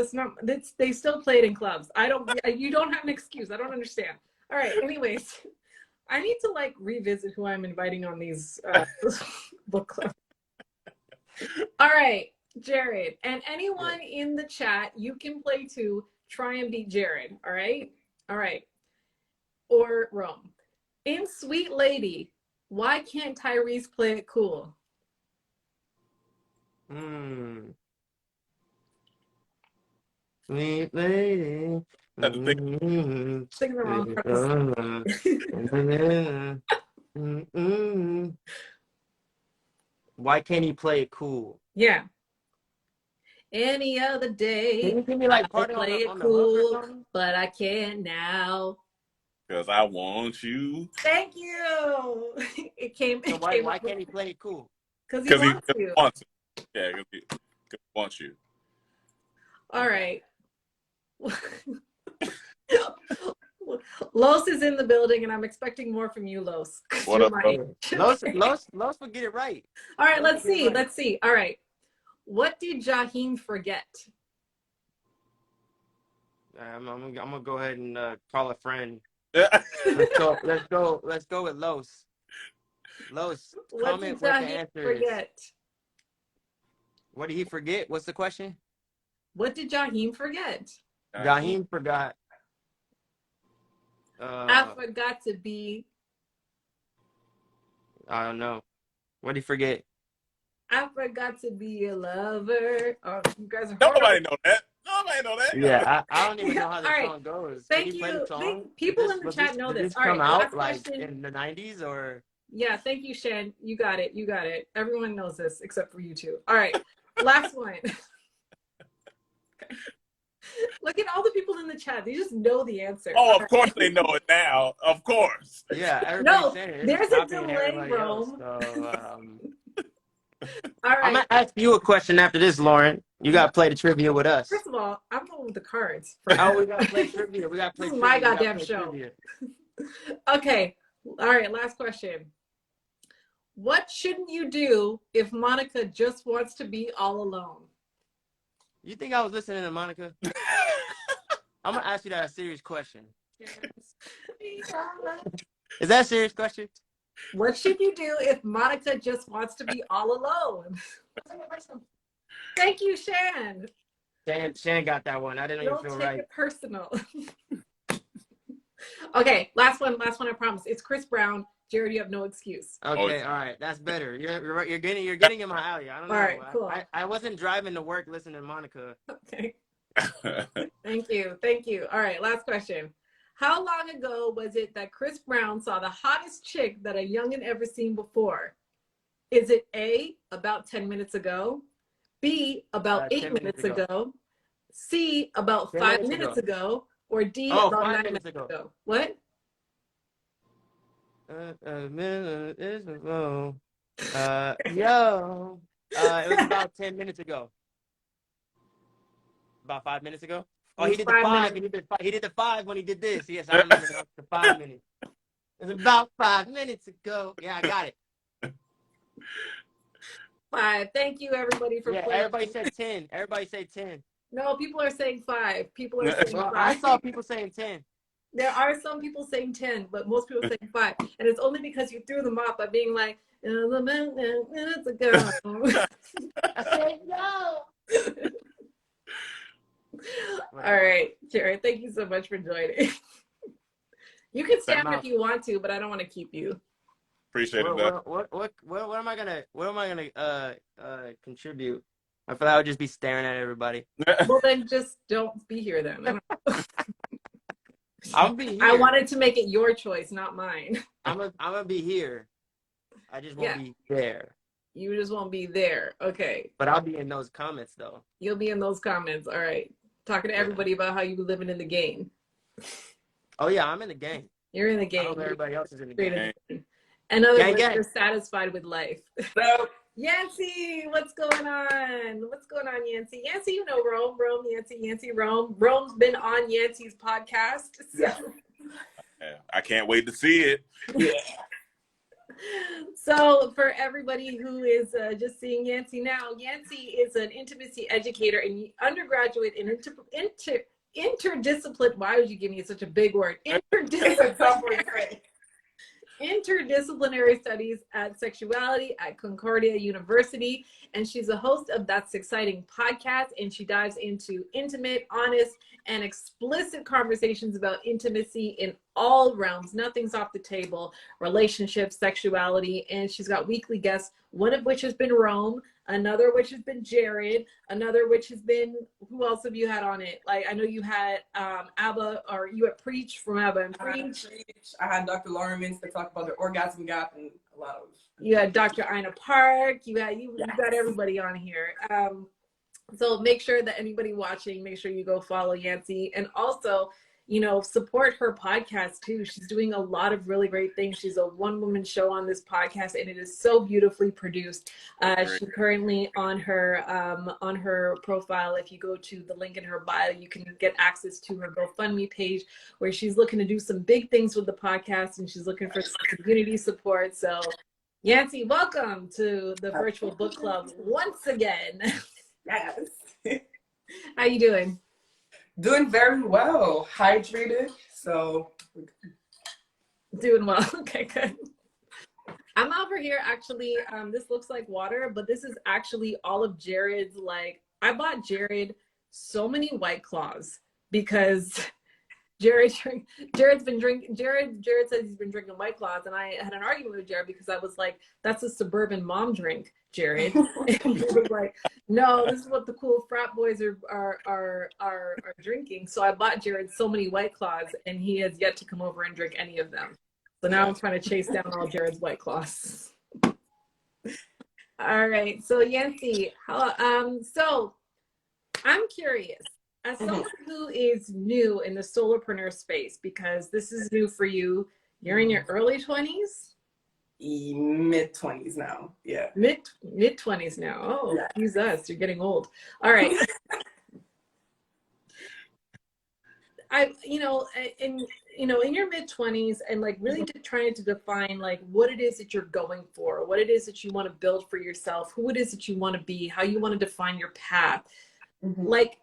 they still play it in clubs. You don't have an excuse. I don't understand. All right, anyways, I need to like revisit who I'm inviting on these book clubs. All right, Jared, and anyone in the chat, you can play too. Try and beat Jared, all right? Or Rome. In Sweet Lady, why can't Tyrese play it cool? Sweet lady. Sing the wrong part. Why can't he play it cool? Yeah. Any other day, can you give me like part play it cool, but I can't now. Because I want you. Thank you. Why can't he play it cool? Because he wants you. Yeah, because he wants you. All right. Los is in the building, and I'm expecting more from you, Los. What up, Los will get it right. All right, let's see. All right. What did Jaheim forget? I'm gonna go ahead and call a friend. Let's go with Los. Los, comment what the answer is. What did he forget? What's the question? What did Jaheim forget? Jaheim forgot. I forgot to be. I don't know. What did he forget? I forgot to be a lover. Oh, you guys are. Nobody know that. Yeah, I don't even know how the song goes. Thank you. People in the chat know this. All right, come out like in the 90s or? Yeah, thank you, Shan. You got it. Everyone knows this except for you two. All right, last one. Look at all the people in the chat. They just know the answer. Oh, of course they know it now. Of course. Yeah. No, there's a delay, Rome. All right. I'm gonna ask you a question after this, Lauren. You gotta play the trivia with us. First of all, I'm going with the cards. We gotta play trivia. This is my goddamn show. Okay. All right. Last question. What shouldn't you do if Monica just wants to be all alone? You think I was listening to Monica? I'm gonna ask you that a serious question. Is that a serious question? What should you do if Monica just wants to be all alone? Thank you, Shan. Shan got that one. I didn't even Don't feel take right. it personal. Okay, last one, I promise. It's Chris Brown. Jared, you have no excuse. Okay, all right, that's better. You're getting in my alley. I don't know. All right, cool. I wasn't driving to work listening to Monica. Okay. Thank you. All right, last question. How long ago was it that Chris Brown saw the hottest chick that a youngin' ever seen before? Is it A, about 10 minutes ago? B, about 8 minutes ago? C, about 5 minutes ago? Or D, about 9 minutes ago? What? A minute is ago. It was about 10 minutes ago. About 5 minutes ago. Oh, he did the 5. He did the 5 when he did this. Yes, I remember the 5 minutes. It was about 5 minutes ago. Yeah, I got it. 5. Thank you, everybody, for playing. Everybody said 10. Everybody say 10. No, people are saying 5. People are saying 5. I saw people saying 10. There are some people saying 10, but most people saying 5. And it's only because you threw them off by being like, minutes ago. I said no. All right, Jared, thank you so much for joining. You can stand if you want to, but I don't want to keep you. Appreciate it. What am I gonna contribute? I feel like I would just be staring at everybody. Well, then just don't be here then. I'll be here. I wanted to make it your choice, not mine. I'm gonna be here. I just won't be there. You just won't be there. Okay. But I'll be in those comments though. You'll be in those comments. All right. Talking to everybody about how you were living in the game. Oh yeah, I'm in the game. You're in the game. I hope everybody else is in the game. In other words, you're satisfied with life. So, Yancy, what's going on? What's going on, Yancy? Yancy, you know Rome, Yancy, Rome. Rome's been on Yancy's podcast. So. Yeah, I can't wait to see it. Yeah. So for everybody who is just seeing Yancy now, Yancy is an intimacy educator and undergraduate in interdisciplinary. Why would you give me such a big word? Interdisciplinary studies at sexuality at Concordia University, and she's a host of That's Exciting podcast, and she dives into intimate, honest, and explicit conversations about intimacy in all realms. Nothing's off the table: relationships, sexuality, and she's got weekly guests, one of which has been Rome, another which has been Jared, another which has been, who else have you had on it? Like, I know you had Abba, or you had Preach from Abba and Preach. I had Dr. Lauren Mintz to talk about the orgasm gap and a lot of. You had Dr. Ina Park. You got everybody on here. So make sure that anybody watching, make sure you go follow Yancy, and also, support her podcast too. She's doing a lot of really great things. She's a one-woman show on this podcast, and it is so beautifully produced. She's currently on her profile. If you go to the link in her bio, you can get access to her GoFundMe page, where she's looking to do some big things with the podcast, and she's looking for some community support. So, Yancy, welcome to the virtual book club once again. Yes. How you doing? Doing very well. Hydrated, so. Doing well. Okay, good. I'm over here actually. This looks like water, but this is actually all of Jared's. I bought Jared so many White Claws because Jared says he's been drinking White Claws, and I had an argument with Jared because I was like, "That's a suburban mom drink, Jared." And he was like, "No, this is what the cool frat boys are drinking." So I bought Jared so many White Claws, and he has yet to come over and drink any of them. So now I'm trying to chase down all Jared's White Claws. All right, so Yancy, so I'm curious. As someone who is new in the solo-preneur space, because this is new for you, you're in your early 20s? Mid-20s now, yeah. Mid-20s now. Oh, yeah. Jesus, you're getting old. All right. In your mid-20s, and really trying to define what it is that you're going for, what it is that you want to build for yourself, who it is that you want to be, how you want to define your path. Like,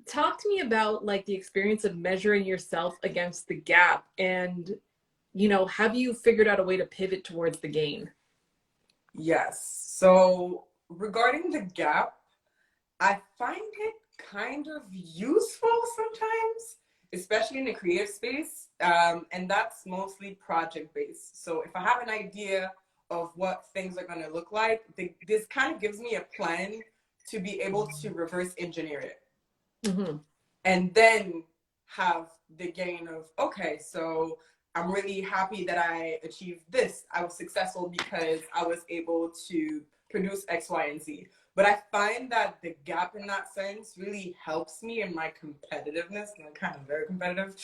talk to me about like the experience of measuring yourself against the gap, and you know, have you figured out a way to pivot towards the gain? Yes. So regarding the gap, I find it kind of useful sometimes, especially in the creative space. And that's mostly project based. So if I have an idea of what things are going to look like, this kind of gives me a plan to be able to reverse engineer it. And then have the gain of, okay, so I'm really happy that I achieved this. I was successful because I was able to produce X, Y, and Z. But I find that the gap in that sense really helps me in my competitiveness, and I'm kind of very competitive,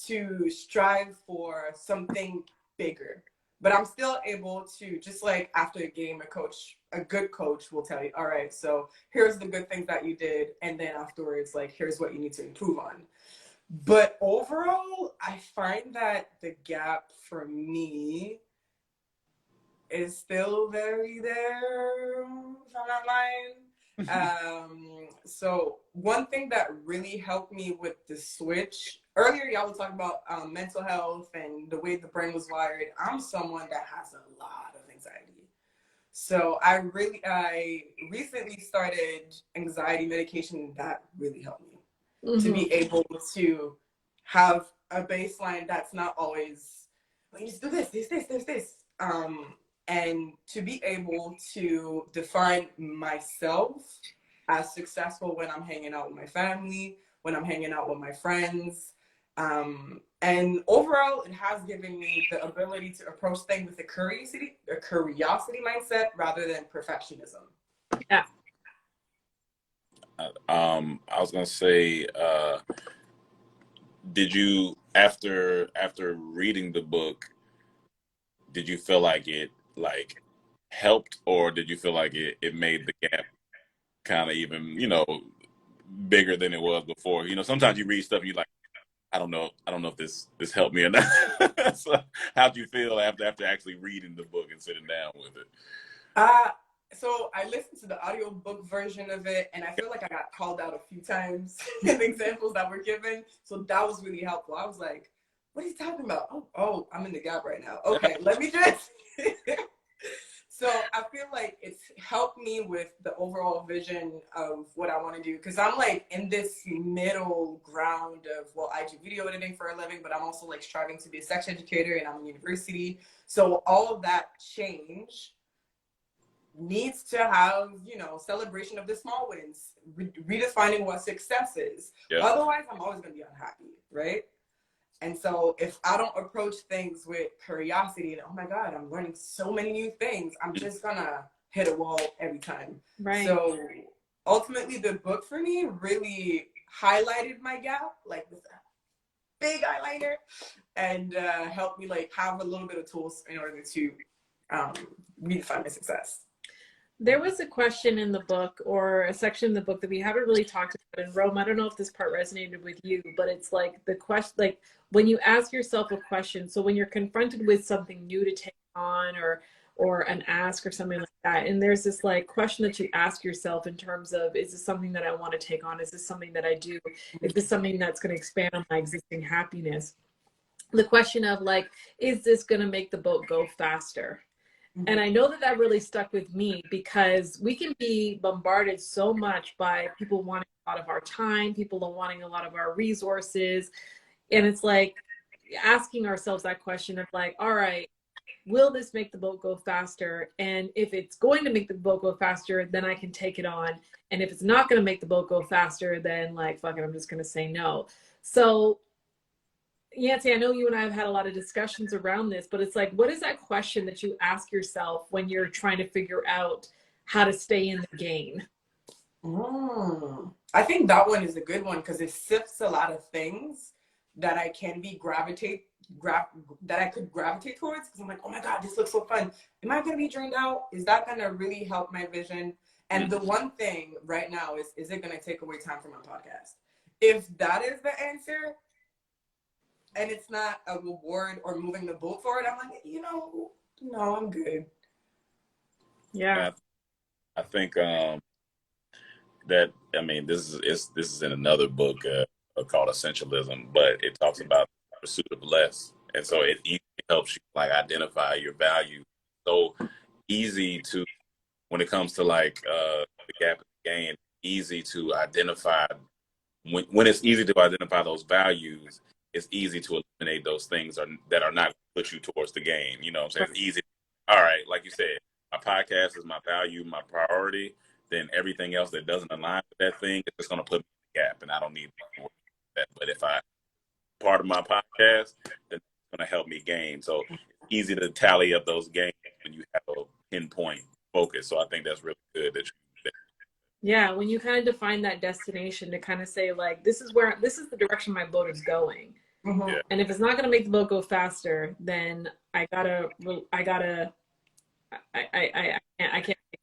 to strive for something bigger. But I'm still able to, just like after a game, a good coach will tell you, all right, so here's the good things that you did, and then afterwards, like, here's what you need to improve on. But overall, I find that the gap for me is still very there, if I'm not lying. So one thing that really helped me with the switch, earlier y'all were talking about mental health and the way the brain was wired. I'm someone that has a lot of anxiety. So I recently started anxiety medication that really helped me to be able to have a baseline that's not always, well, you need to do this. And to be able to define myself as successful when I'm hanging out with my family, when I'm hanging out with my friends. And overall, it has given me the ability to approach things with a curiosity mindset rather than perfectionism. Yeah. I was gonna say, did you after reading the book, did you feel like it like helped, or did you feel like it made the gap kind of even, you know, bigger than it was before? You know, sometimes you read stuff and you're like, I don't know if this helped me or not. So how'd you feel after actually reading the book and sitting down with it? So I listened to the audiobook version of it, and I feel like I got called out a few times in examples that were given. So that was really helpful. I was like, what are you talking about? Oh, I'm in the gap right now. Okay, let me just. So I feel like it's helped me with the overall vision of what I want to do, because I'm like in this middle ground of, well, I do video editing for a living, but I'm also like striving to be a sex educator, and I'm in university. So all of that change needs to have, you know, celebration of the small wins, redefining what success is. Yeah. Otherwise, I'm always going to be unhappy, right? And so if I don't approach things with curiosity and, oh my God, I'm learning so many new things, I'm just going to hit a wall every time. Right. So ultimately, the book for me really highlighted my gap, like with a big eyeliner, and helped me like have a little bit of tools in order to redefine my success. There was a question in the book, or a section in the book, that we haven't really talked about in Rome. I don't know if this part resonated with you, but it's like the question, like when you ask yourself a question. So when you're confronted with something new to take on, or an ask or something like that, and there's this like question that you ask yourself in terms of, is this something that I want to take on? Is this something that I do? Is this something that's going to expand on my existing happiness? The question of like, is this going to make the boat go faster? And I know that that really stuck with me, because we can be bombarded so much by people wanting a lot of our time, people wanting a lot of our resources. And it's like asking ourselves that question of like, all right, will this make the boat go faster? And if it's going to make the boat go faster, then I can take it on. And if it's not going to make the boat go faster, then like, fuck it, I'm just going to say no. So Yancy, I know you and I have had a lot of discussions around this, but it's like, what is that question that you ask yourself when you're trying to figure out how to stay in the game? I think that one is a good one, because it sifts a lot of things that I can be that I could gravitate towards, because I'm like, oh my God, this looks so fun. Am I going to be drained out? Is that going to really help my vision? And the one thing right now is it going to take away time from my podcast? If that is the answer, and it's not a reward or moving the boat forward, I'm like, you know, no, I'm good. Yeah. I think that, I mean, this is in another book called Essentialism, but it talks about the pursuit of less, and so it easily helps you like identify your value. So easy to when it comes to like the gap in the gain, easy to identify when it's easy to identify those values. It's easy to eliminate those things that are not going to put you towards the gain. You know what I'm saying? It's easy. All right, like you said, my podcast is my value, my priority. Then everything else that doesn't align with that thing is just going to put me in the gap, and I don't need that. But if I part of my podcast, then it's going to help me gain. So it's easy to tally up those gains when you have a pinpoint focus. So I think that's really good that you. Yeah, when you kind of define that destination to kind of say like, this is the direction my boat is going. Mm-hmm. Yeah. And if it's not going to make the boat go faster, then I can't take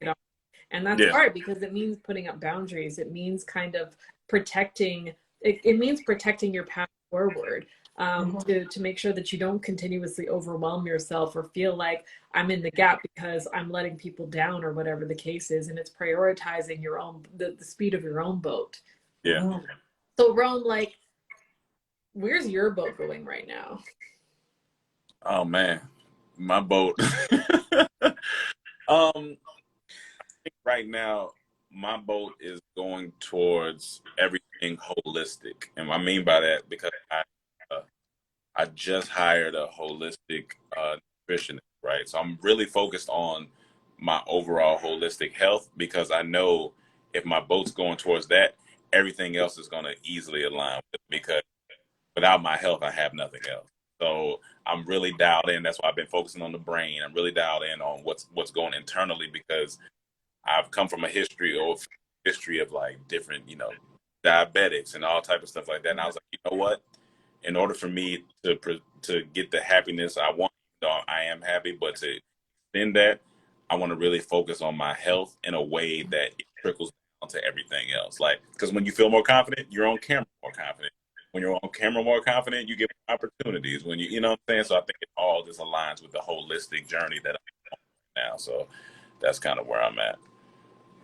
it off. And that's hard because it means putting up boundaries. It means kind of protecting, it means protecting your path forward. To make sure that you don't continuously overwhelm yourself or feel like I'm in the gap because I'm letting people down or whatever the case is. And it's prioritizing your own, the speed of your own boat. Yeah. Mm-hmm. So Rome, like, where's your boat going right now? Oh man, my boat. I think right now my boat is going towards everything holistic, and I mean by that because I just hired a holistic nutritionist, right? So I'm really focused on my overall holistic health because I know if my boat's going towards that, everything else is going to easily align with it because without my health, I have nothing else. So I'm really dialed in. That's why I've been focusing on the brain. I'm really dialed in on what's going internally because I've come from a history of like different, diabetics and all type of stuff like that. And I was like, you know what? In order for me to get the happiness I want, I am happy, but to extend that, I want to really focus on my health in a way that it trickles down to everything else. Like, because when you feel more confident, you're on camera more confident. When you're on camera more confident, you get opportunities. When you know what I'm saying? So I think it all just aligns with the holistic journey that I'm on now. So that's kind of where I'm at.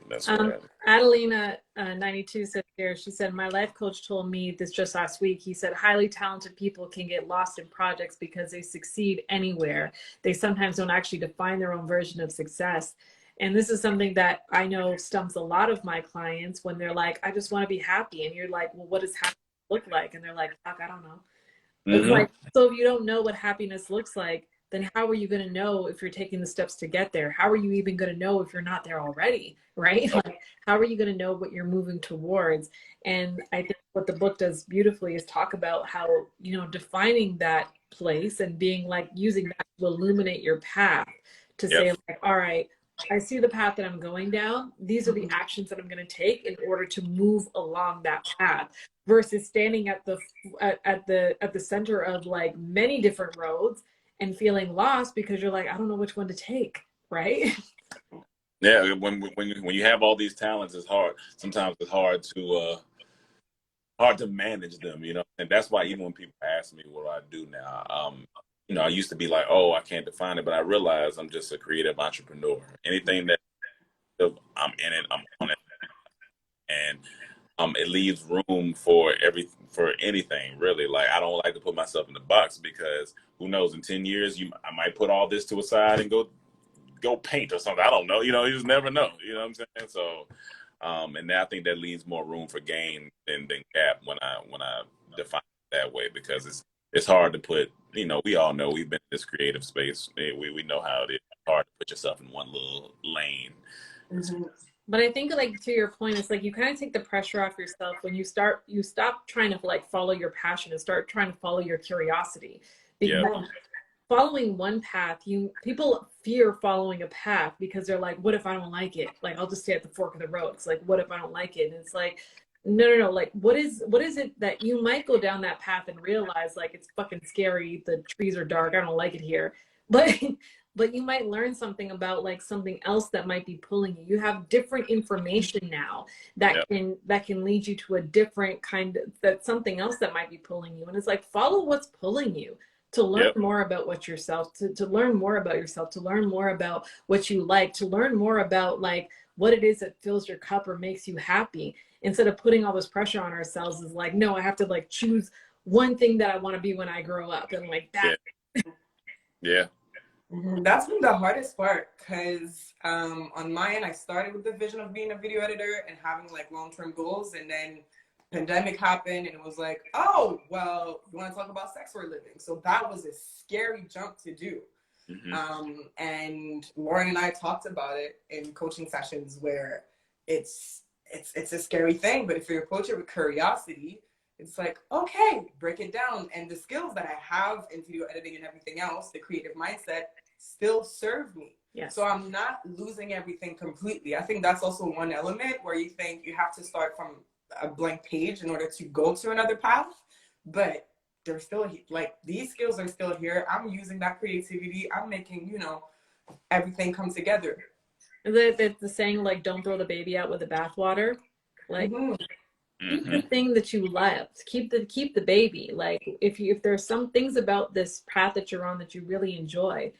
That's where Adelina 92 said here, she said, my life coach told me this just last week. He said, highly talented people can get lost in projects because they succeed anywhere. They sometimes don't actually define their own version of success. And this is something that I know stumps a lot of my clients when they're like, I just want to be happy. And you're like, well, what does happiness look like? And they're like, fuck, I don't know. It's like, so if you don't know what happiness looks like, then how are you going to know if you're taking the steps to get there? How are you even going to know if you're not there already, right? Like, how are you going to know what you're moving towards? And I think what the book does beautifully is talk about how, defining that place and being like using that to illuminate your path to say like, all right, I see the path that I'm going down. These are the actions that I'm going to take in order to move along that path versus standing at the center of like many different roads and feeling lost because you're like, I don't know which one to take, right? Yeah, when you have all these talents, it's hard. Sometimes it's hard to manage them, and that's why even when people ask me what I do now, I used to be like, oh, I can't define it, but I realize I'm just a creative entrepreneur. Anything that I'm in it, I'm on it, and it leaves room for anything really. Like I don't like to put myself in the box because who knows, in 10 years I might put all this to a side and go paint or something. I don't know. You just never know. You know what I'm saying? So, and I think that leaves more room for gain than gap when I define it that way because it's hard to put. We all know we've been in this creative space. We know how it is. It's hard to put yourself in one little lane. Mm-hmm. But I think like to your point, it's like you kind of take the pressure off yourself when you stop trying to like follow your passion and start trying to follow your curiosity. Because following one path, people fear following a path because they're like, what if I don't like it? Like I'll just stay at the fork of the road. It's like, what if I don't like it? And it's like, no. Like what is it that you might go down that path and realize like it's fucking scary, the trees are dark, I don't like it here. But you might learn something about like something else that might be pulling you. You have different information now that can lead you to a different that's something else that might be pulling you. And it's like, follow what's pulling you to learn more about to learn more about yourself, to learn more about what you like, to learn more about like what it is that fills your cup or makes you happy, instead of putting all this pressure on ourselves. Is like, no, I have to like choose one thing that I want to be when I grow up, and like that. Yeah. That's been the hardest part, because on my end, I started with the vision of being a video editor and having like long-term goals, and then pandemic happened and it was like, oh, well, you want to talk about sex for a living? So that was a scary jump to do. And Lauren and I talked about it in coaching sessions, where it's a scary thing, but if you approach it with curiosity, it's like, okay, break it down. And the skills that I have in video editing and everything else, the creative mindset, still serve me. Yes. So I'm not losing everything completely. I think that's also one element where you think you have to start from a blank page in order to go to another path, but they're still like, these skills are still here. I'm using that creativity. I'm making, you know, everything come together. The saying, like, don't throw the baby out with the bathwater. Like, keep the thing that you love. Keep the baby. Like, if there's some things about this path that you're on that you really enjoy,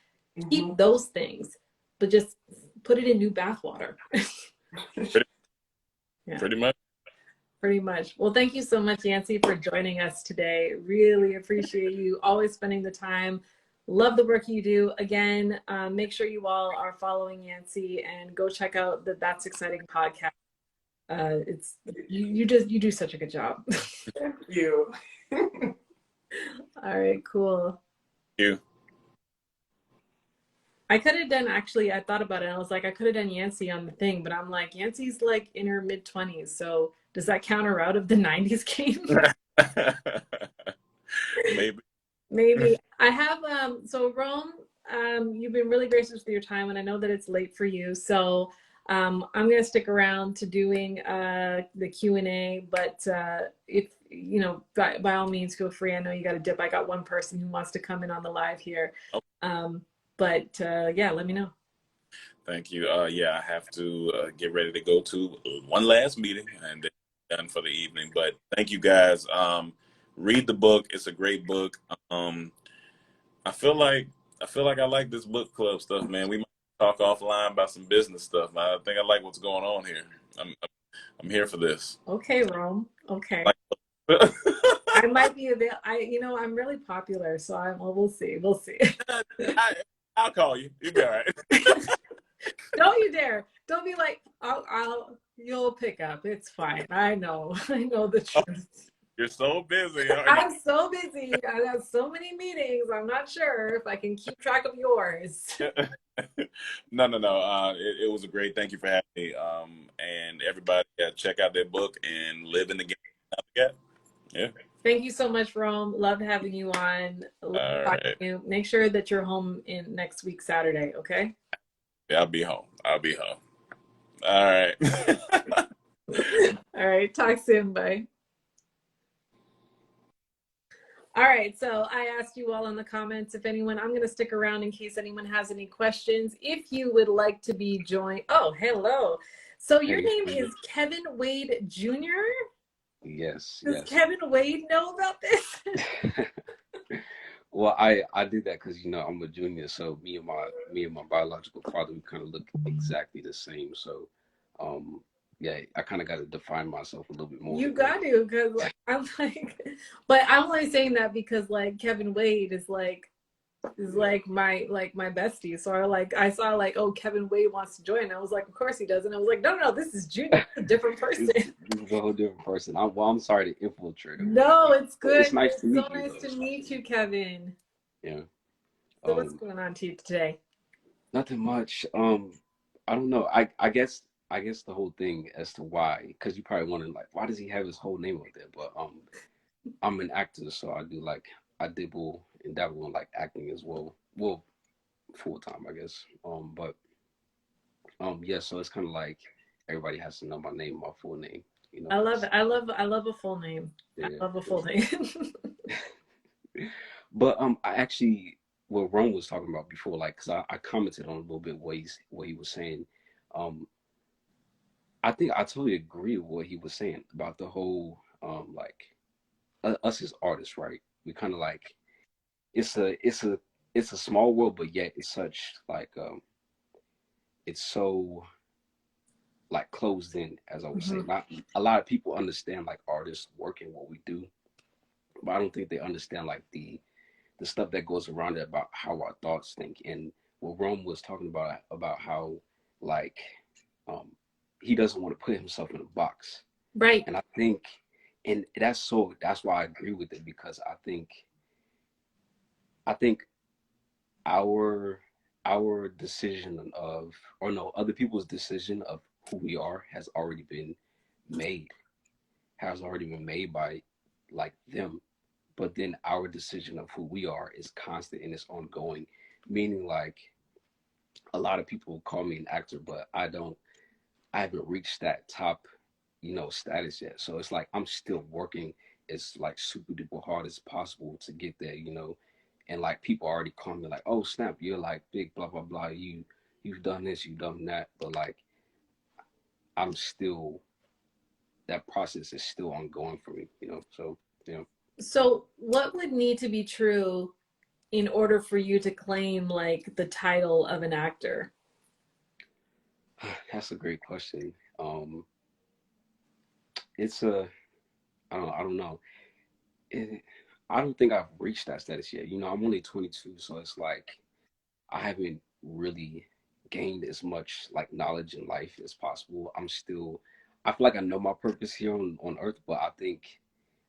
keep those things, but just put it in new bathwater. Yeah. Pretty much. Well, thank you so much, Yancy, for joining us today. Really appreciate you always spending the time. Love the work you do. Again, make sure you all are following Yancy and go check out the That's Exciting podcast. It's you do such a good job. Thank you. All right, cool. Thank you. I could have done, actually, I thought about it. I was like, I could have done Yancy on the thing, but I'm like, Yancy's like in her mid-20s. So does that count her out of the 90s game? Maybe. I have, so Rome, you've been really gracious with your time, and I know that it's late for you. So I'm going to stick around to doing the Q&A, but if, you know, by all means, feel free. I know you got to dip. I got one person who wants to come in on the live here. But yeah, let me know. Thank you. Yeah, I have to get ready to go to one last meeting and then done for the evening. But thank you guys. Read the book. It's a great book. I feel like I like this book club stuff, man. We might talk offline about some business stuff. I think I like what's going on here. I'm here for this. Okay, Rome. Okay. I might be a bit. I'm really popular, so we'll see. We'll see. I'll call you. You'll be all right. Don't you dare. Don't be like, you'll pick up. It's fine. I know the truth. You're so busy. I'm so busy. I have so many meetings. I'm not sure if I can keep track of yours. No. It was a great. Thank you for having me. And everybody, check out their book and live in the game. Yeah. Thank you so much, Rome. Love having you on. Love talking to you. Make sure that you're home in next week, Saturday, okay? Yeah, I'll be home. All right. All right. Talk soon. Bye. All right. So I asked you all in the comments if anyone, I'm going to stick around in case anyone has any questions. If you would like to be joined. Oh, hello. So your name is Kevin Wade Jr.? Yes. Does Kevin Wade know about this? Well, I did that because I'm a junior, so me and my biological father, we kind of look exactly the same. So, yeah, I kind of got to define myself a little bit more. You got to, because I'm like, but I'm only saying that because like Kevin Wade is like my bestie. So I saw oh, Kevin Wade wants to join. I was like, of course he does. And I was like, no, this is Junior, a different person. This is a whole different person. I'm sorry to infiltrate him. No, it's good. It's nice to meet you. Nice to meet you, Kevin. Yeah. So what's going on to you today? Nothing much. I don't know. I guess the whole thing as to why, because you probably wondering why does he have his whole name up there? But I'm an actor, so I dibble and dabble in acting as well. Well, full time, I guess. But yeah. So it's kind of everybody has to know my name, my full name. I love it. I love a full name. Yeah, I love a full name. But I actually, what Ron was talking about before, because I commented on a little bit what he was saying. I think I totally agree with what he was saying about the whole us as artists, right? We kind of it's a small world, but yet it's such it's so like closed in, as I would say. Not a lot of people understand like artists working what we do, but I don't think they understand like the stuff that goes around it about how our thoughts think. And what Rome was talking about how like um he doesn't want to put himself in a box. Right. And I think, and that's why I agree with it, because I think our decision of, or no, other people's decision of who we are made has already been made by like them. But then our decision of who we are is constant and it's ongoing. Meaning like a lot of people call me an actor, but I haven't reached that top, status yet. So it's like I'm still working as like super duper hard as possible to get there. And like people already call me like, oh snap, you're like big blah blah blah. You've done this, you've done that, but like I'm still, that process is still ongoing for me. So yeah. So what would need to be true in order for you to claim like the title of an actor? That's a great question. It's a, I don't know. It, I don't think I've reached that status yet. I'm only 22, so it's like I haven't really gained as much like knowledge in life as possible. I feel like I know my purpose here on earth, but I think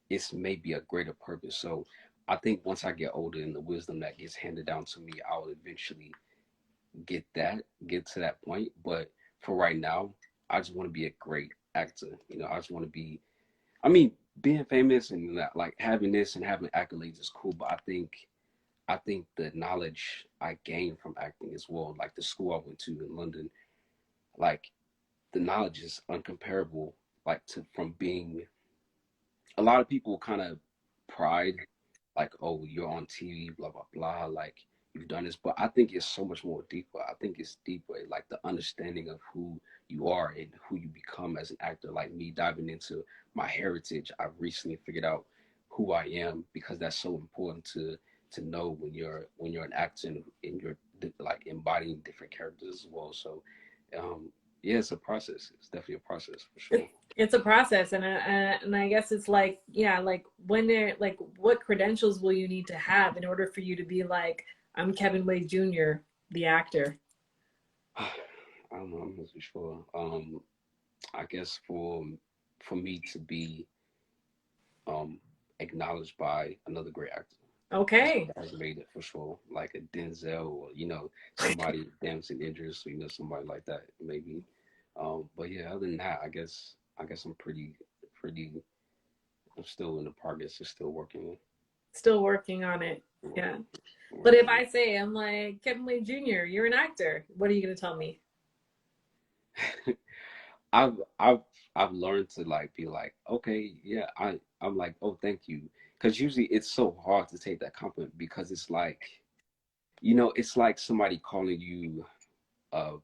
it's maybe a greater purpose. So I think once I get older and the wisdom that gets handed down to me, I will eventually get to that point. But for right now, I just want to be a great actor. I just want to be, I mean, being famous and like having this and having accolades is cool, but I think the knowledge I gained from acting as well, like the school I went to in London, like the knowledge is uncomparable. Like from being, a lot of people kind of pride, like, oh, you're on TV, blah blah blah, like you've done this, but I think it's so much more deeper. I think it's deeper, like the understanding of who you are and who you become as an actor. Like me diving into my heritage, I've recently figured out who I am, because that's so important to know when you're an actor, and you're like embodying different characters as well. So yeah, it's a process. It's definitely a process for sure. It's a process, and I guess it's like, yeah, like when they're like, what credentials will you need to have in order for you to be like, I'm Kevin Wade Jr., the actor? I don't know. I'm not too sure. I guess for me to be acknowledged by another great actor. Okay. Has made it for sure, like a Denzel, or somebody dancing Idris, somebody like that maybe. But yeah, other than that, I guess I'm pretty. I'm still in the progress. It's still working. Still working on it. Yeah. But if I say, I'm like, Kevin Wade Jr., you're an actor, what are you going to tell me? I've I've I've learned to like be like, okay, yeah, I'm like, oh, thank you, because usually it's so hard to take that compliment, because it's like, it's like somebody calling you uh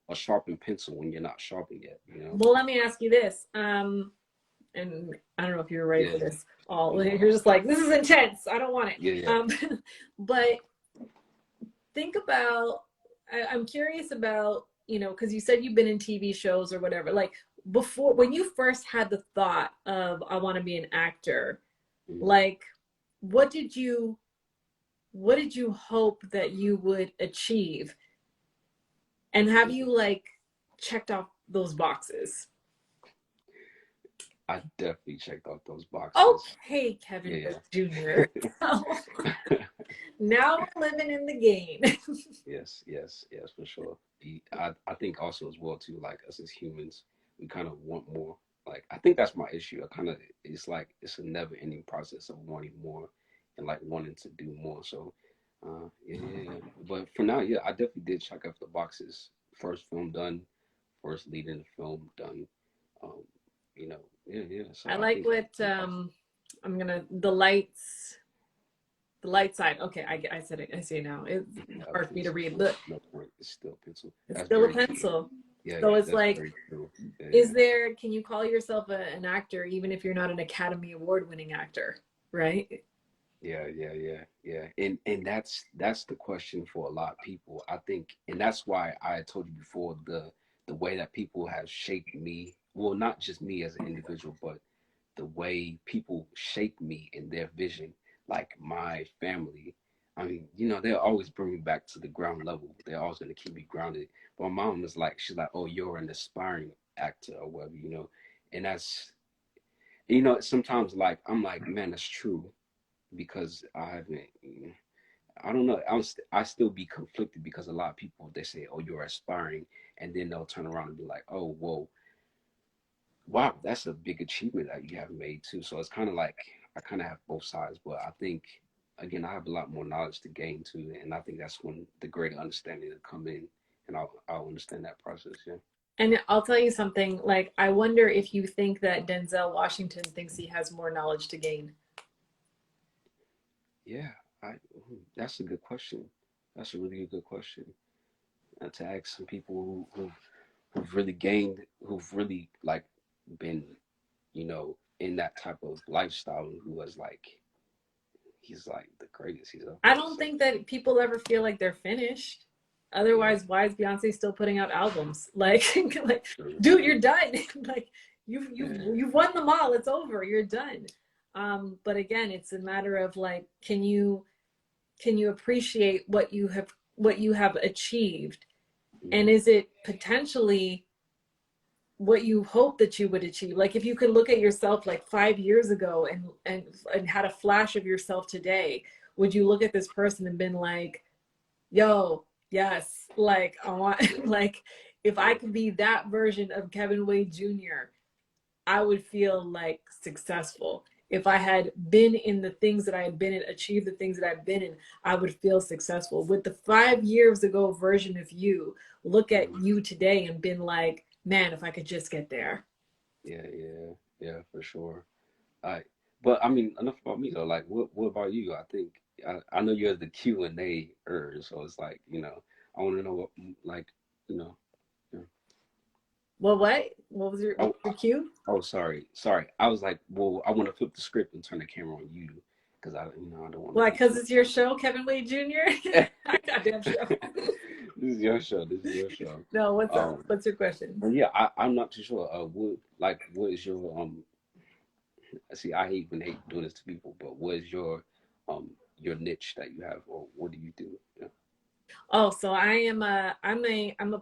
a sharpened pencil when you're not sharpened yet. Well, let me ask you this. And I don't know if you're ready for this. You're just like, this is intense. I don't want it. Yeah. But think about, I'm curious about, because you said you've been in TV shows or whatever. Like before, when you first had the thought of, I want to be an actor, like, what did you hope that you would achieve? And have you like checked off those boxes? I definitely checked off those boxes. Okay, Kevin Jr. Now we're living in the game. Yes, for sure. I think also as well too, like us as humans, we kind of want more. Like I think that's my issue. It's like it's a never ending process of wanting more and like wanting to do more. So yeah. But for now, yeah, I definitely did check off the boxes. First film done, first lead in the film done. Um, yeah. So I like what I'm gonna the light side. Okay, I said it. I see it now. It's hard for me to read. Look, no point. It's still pencil. It's still a pencil. Yeah. So it's like, is there? Can you call yourself an actor even if you're not an Academy Award winning actor? Right. Yeah. And that's the question for a lot of people, I think, and that's why I told you before, the the way that people have shaped me, well, not just me as an individual, but the way people shape me in their vision, like my family. I mean, you know, they'll always bring me back to the ground level. They're always going to keep me grounded. But my mom is like, she's like, oh, you're an aspiring actor or whatever, you know. And that's, you know, sometimes like, I'm like, man, that's true because I haven't, I don't know. I still be conflicted because a lot of people, they say, oh, you're aspiring. And then they'll turn around and be like, oh, whoa, wow, that's a big achievement that you have made too. So it's kind of like I kind of have both sides, but I think again I have a lot more knowledge to gain too, and I think that's when the greater understanding will come in, and I'll understand that process. Yeah. And I'll tell you something, like, I wonder if you think that Denzel Washington thinks he has more knowledge to gain. Yeah, that's a good question. That's a really good question. To ask some people who've really gained, who've really like been, you know, in that type of lifestyle, and who was like, he's like the greatest. He's up I there. don't So think that people ever feel like they're finished. yeah, Otherwise, why is Beyonce still putting out albums? Like, like, true. dude, you're done. Like, Yeah, you've won them all. It's over. You're done. But again, it's a matter of like, can you appreciate what you have achieved, and mm-hmm. is it potentially what you hope that you would achieve? Like, if you could look at yourself like 5 years ago and had a flash of yourself today, would you look at this person and been like, yo, yes, like I want, like, if I Yeah, could be that version of Kevin Wade Jr., I would feel like successful. If I had been in the things that I had been in, achieved the things that I've been in, I would feel successful. With the 5 years ago version of you, look at mm-hmm. you today and been like, man, if I could just get there. Yeah, for sure. I, but I mean, enough about me though. Like, what about you? I think I know you're the Q&A so it's like, you know, I want to know what, like, you know, yeah. Well, what was Oh, your cue? oh, sorry. I was like, well, I want to flip the script and turn the camera on you because I don't want to Like, be because too. it's your show, Kevin Wade Jr. Goddamn show. This is your show. This is your show. No, what's up? Um, What's your question? but yeah, I'm not too sure. What is your See, I hate when hate doing this to people, but what is your niche that you have, or what do you do? Yeah. Oh, so I'm a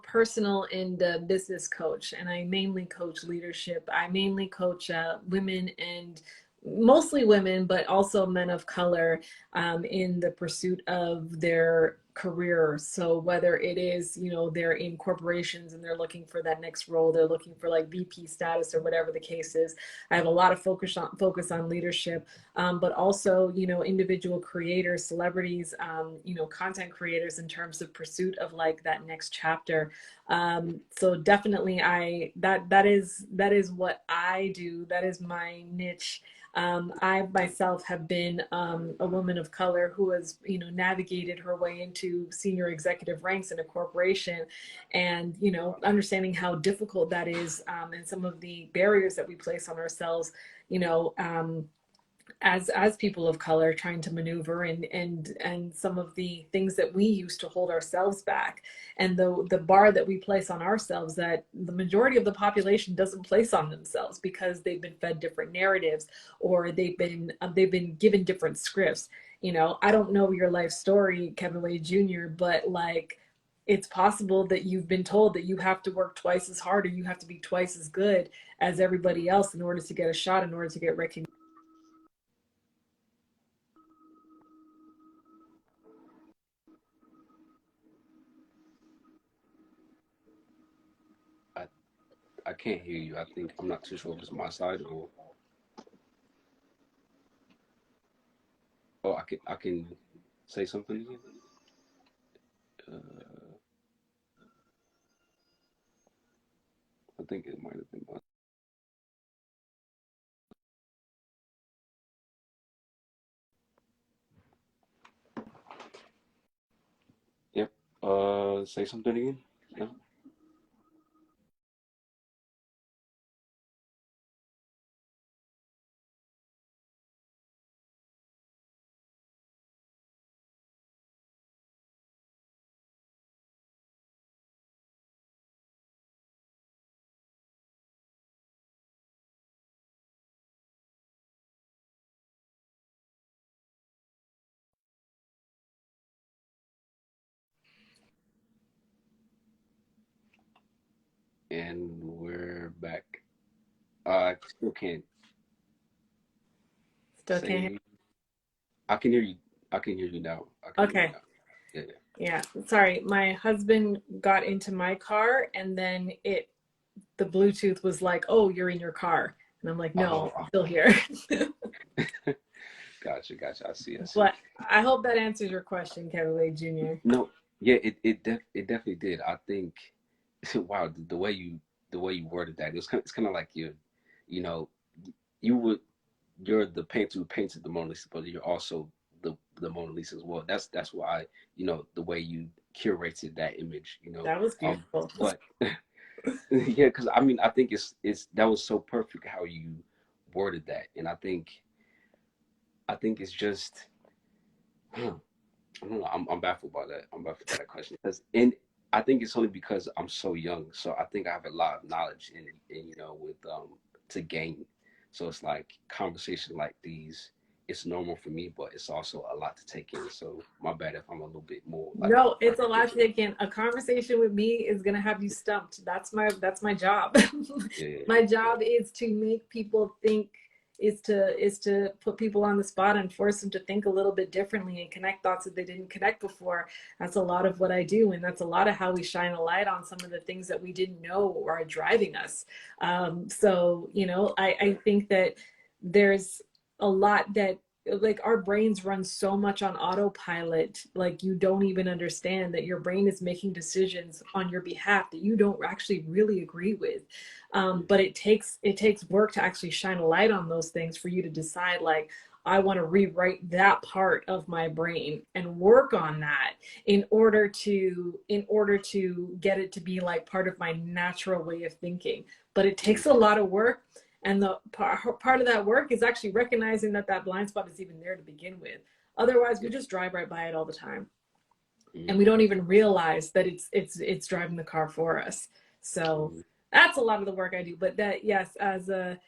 personal and business coach, and I mainly coach leadership. I mainly coach women, and mostly women, but also men of color, in the pursuit of their career. So whether it is, they're in corporations and they're looking for that next role, they're looking for like VP status or whatever the case is. I have a lot of focus on leadership, but also, individual creators, celebrities, content creators, in terms of pursuit of like that next chapter. So definitely, that is what I do. That is my niche. I myself have been a woman of color who has, navigated her way into senior executive ranks in a corporation, and understanding how difficult that is, and some of the barriers that we place on ourselves, you know, as people of color, trying to maneuver, and some of the things that we use to hold ourselves back, and the bar that we place on ourselves that the majority of the population doesn't place on themselves, because they've been fed different narratives, or they've been given different scripts. I don't know your life story, Kevin Wade Jr., but like, it's possible that you've been told that you have to work twice as hard, or you have to be twice as good as everybody else in order to get a shot, in order to get recognition. I I can't hear you. I think I'm not too sure if it's my side or I can say something again. Uh, I think it might have been my. Yep. Say something again. No. And we're back. I still can't Still can't hear. say. I can hear you. I can hear you now. I can hear you Okay. now. Yeah. Yeah. Sorry. My husband got into my car and then the Bluetooth was like, "Oh, you're in your car." And I'm like, "No, I'm Oh, still here." gotcha, gotcha. I see. I see. But I hope that answers your question, Kevin Wade Jr. No, yeah, it definitely did. I think, wow, the way you worded that, it's kind of like you know, you would you're the painter who painted the Mona Lisa, but you're also the Mona Lisa as well. That's why the way you curated that image. That was beautiful. But yeah, because I mean, I think it's that was so perfect how you worded that, and I think it's just. Huh, I don't know. I'm baffled by that. I'm baffled by that question. And I think it's only because I'm so young. So I think I have a lot of knowledge in with to gain. So it's like conversation like these. It's normal for me, but it's also a lot to take in. So my bad if I'm a little bit more like No, it's a lot to articulate. take in. A conversation with me is gonna have you stumped. That's my job. Yeah, My yeah, job is to make people think, is to put people on the spot and force them to think a little bit differently and connect thoughts that they didn't connect before. That's a lot of what I do, and that's a lot of how we shine a light on some of the things that we didn't know are driving us. So I think that there's a lot that, like, our brains run so much on autopilot, like you don't even understand that your brain is making decisions on your behalf that you don't actually really agree with. yeah, But it takes work to actually shine a light on those things for you to decide, like, I want to rewrite that part of my brain and work on that in order to get it to be like part of my natural way of thinking. But it yeah, takes a lot of work, and the part of that work is actually recognizing that that blind spot is even there to begin with. Otherwise, we yeah. just drive right by it all the time, and we Mm, don't even realize that it's driving the car for us. So mm. that's a lot of the work I do. But that, yes, as a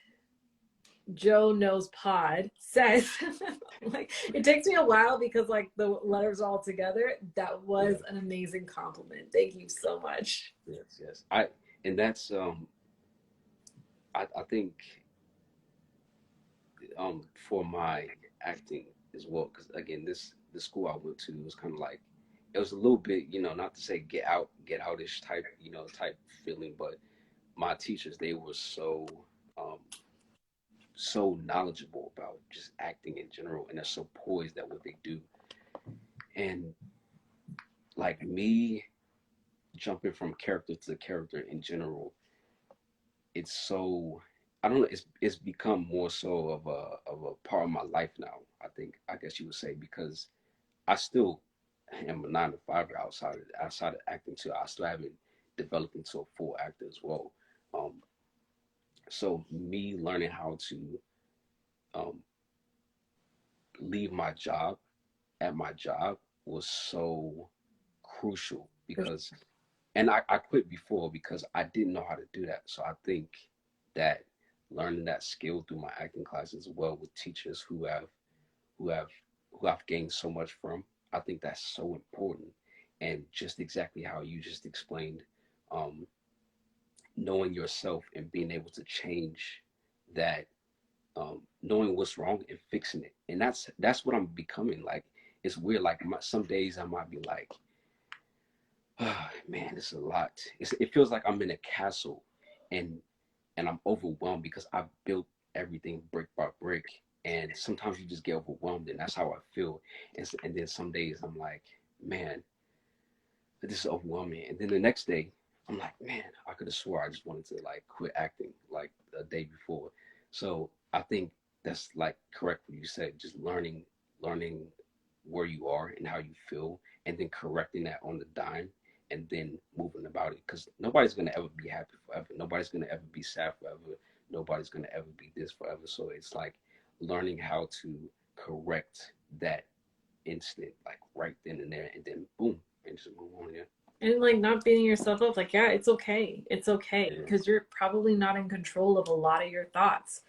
Joe Knows Pod says, like, it takes me a while because, like, the letters all together. That was Yeah, an amazing compliment. Thank you so much. yes, yes. And that's I think for my acting as well, because again this the school I went to was kind of like it was a little bit not to say get outish type type feeling, but my teachers, they were um so knowledgeable about just acting in general, and they're so poised at what they do. And like me jumping from character to character in general, it's so I don't know. It's become more so of a part of my life now. I guess you would say, because I still am a 9 to 5 outside of acting too. I still haven't developed into a full actor as well. Um, so me learning how to um, leave my job at my job was so crucial, because and I quit before because I didn't know how to do that. So I think that learning that skill through my acting classes as well with teachers who have who I've gained so much from, I think that's so important. And just exactly how you just explained, um, knowing yourself and being able to change that, knowing what's wrong and fixing it, and that's what I'm becoming. Like, it's weird. Like some days I might be like, oh, man, this is a lot. It feels like I'm in a castle, and I'm overwhelmed because I've built everything brick by brick. And sometimes you just get overwhelmed, and that's how I feel. And then some days I'm like, man, this is overwhelming. And then the next day, I'm like, man, I could have swore I just wanted to like quit acting like a day before. So I think that's like correct what you said, just learning where you are and how you feel, and then correcting that on the dime, and then moving about it. Because nobody's gonna ever be happy forever. Nobody's gonna ever be sad forever. Nobody's gonna ever be this forever. So it's like learning how to correct that instant, like right then and there, and then boom, and just move on. Yeah. And, like, not beating yourself up, like, yeah, it's okay. It's okay Yeah. because you're probably not in control of a lot of your thoughts.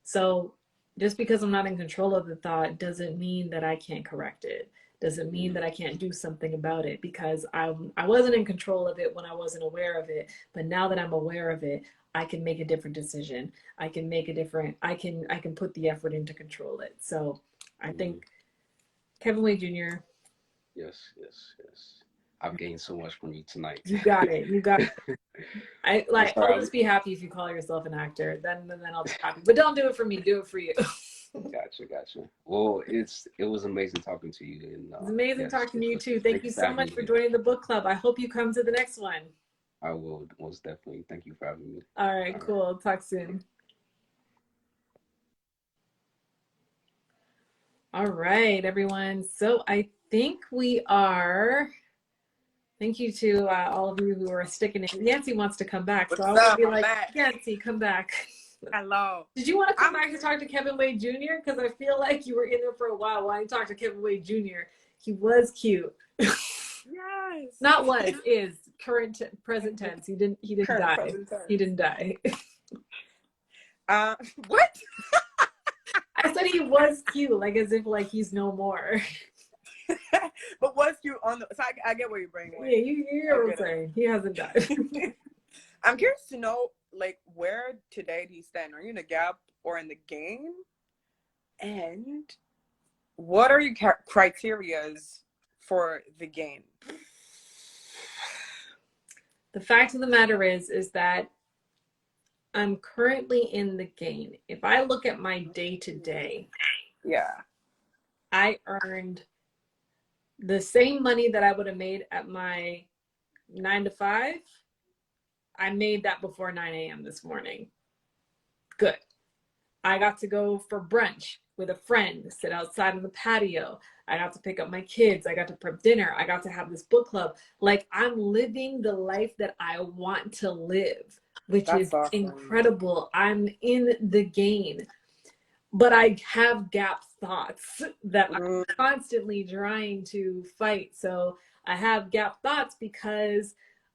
So just because I'm not in control of the thought doesn't mean that I can't correct it. doesn't mean that I can't do something about it, because I wasn't in control of it when I wasn't aware of it. But now that I'm aware of it, I can make a different decision. I can make a different, I can put the effort in to control it. So I think Kevin Wade Jr. Yes, yes, yes. I've gained so much from you tonight. You got it. You got it. I'm sorry. I'll just be happy if you call yourself an actor. Then I'll be happy. But don't do it for me. Do it for you. Gotcha. Well, it was amazing talking to you. And It's amazing yes, talking to you yes, too. Thank you so much for joining the book club. I hope you come to the next one. I will, most definitely. Thank you for having me. All right, cool. Talk soon. All right, everyone. So I think we are. Thank you to all of you who are sticking in. Yancy wants to come back, so I want to be like, Yancy, come back. Hello. Did you want to come back to talk to Kevin Wade Jr.? Because I feel like you were in there for a while. Why don't you talk to Kevin Wade Jr.? He was cute. Yes. Not was, is current, present tense. He didn't die. He didn't die. What? I said he was cute, like as if like he's no more. But was cute on the? So I get where you're bringing. Yeah, you hear what I'm saying. He hasn't died. I'm curious to know, like, where today do you stand? Are you in the gap or in the game? And what are your criterias for the game? The fact of the matter is that I'm currently in the game. If I look at my day-to-day, yeah, I earned the same money that I would have made at my 9 to 5. I made that before 9 a.m. this morning. Good. I got to go for brunch with a friend, sit outside on the patio. I got to pick up my kids. I got to prep dinner. I got to have this book club. Like, I'm living the life that I want to live, which is awesome. Incredible. I'm in the game, but I have gap thoughts that I'm constantly trying to fight. So I have gap thoughts because,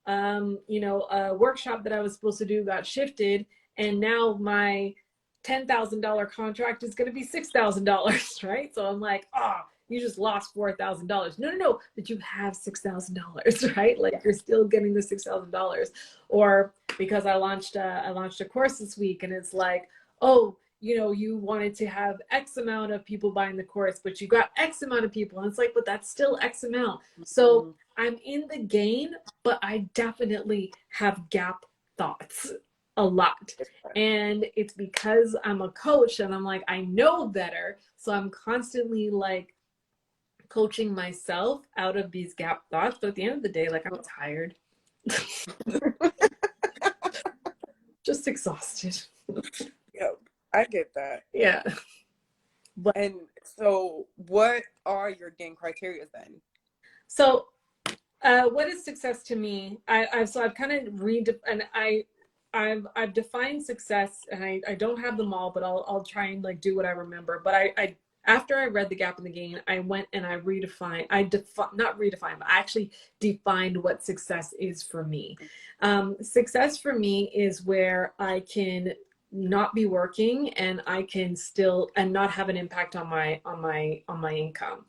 a workshop that I was supposed to do got shifted, and now my $10,000 contract is going to be $6,000, right? So I'm like, you just lost $4,000. No, but you have $6,000, right? Like, you're still getting the $6,000. Or because I launched a course this week, and it's like, you wanted to have X amount of people buying the course, but you got X amount of people. And it's like, but that's still X amount. So I'm in the game, but I definitely have gap thoughts a lot. And it's because I'm a coach and I'm like, I know better. So I'm constantly like coaching myself out of these gap thoughts. But at the end of the day, like, I'm tired. Just exhausted. Yep. I get that. Yeah. And so what are your game criteria then? So what is success to me? I've kind of I've defined success, and I don't have them all, but I'll try and like do what I remember. But I after I read The Gap in the Gain, I went and I actually defined what success is for me. Success for me is where I can not be working and I can still and not have an impact on my income.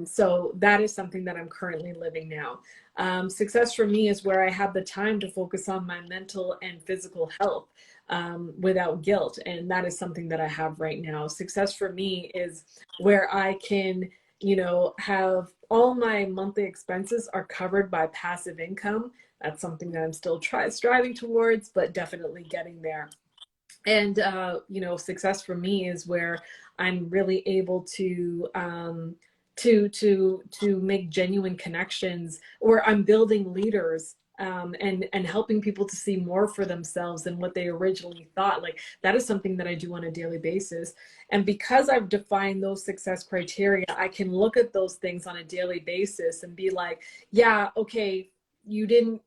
So that is something that I'm currently living now. Success for me is where I have the time to focus on my mental and physical health without guilt. And that is something that I have right now. Success for me is where I can, have all my monthly expenses are covered by passive income. That's something that I'm still striving towards, but definitely getting there. And, success for me is where I'm really able to make genuine connections, or I'm building leaders and helping people to see more for themselves than what they originally thought. Like, that is something that I do on a daily basis. And because I've defined those success criteria, I can look at those things on a daily basis and be like, yeah, okay, you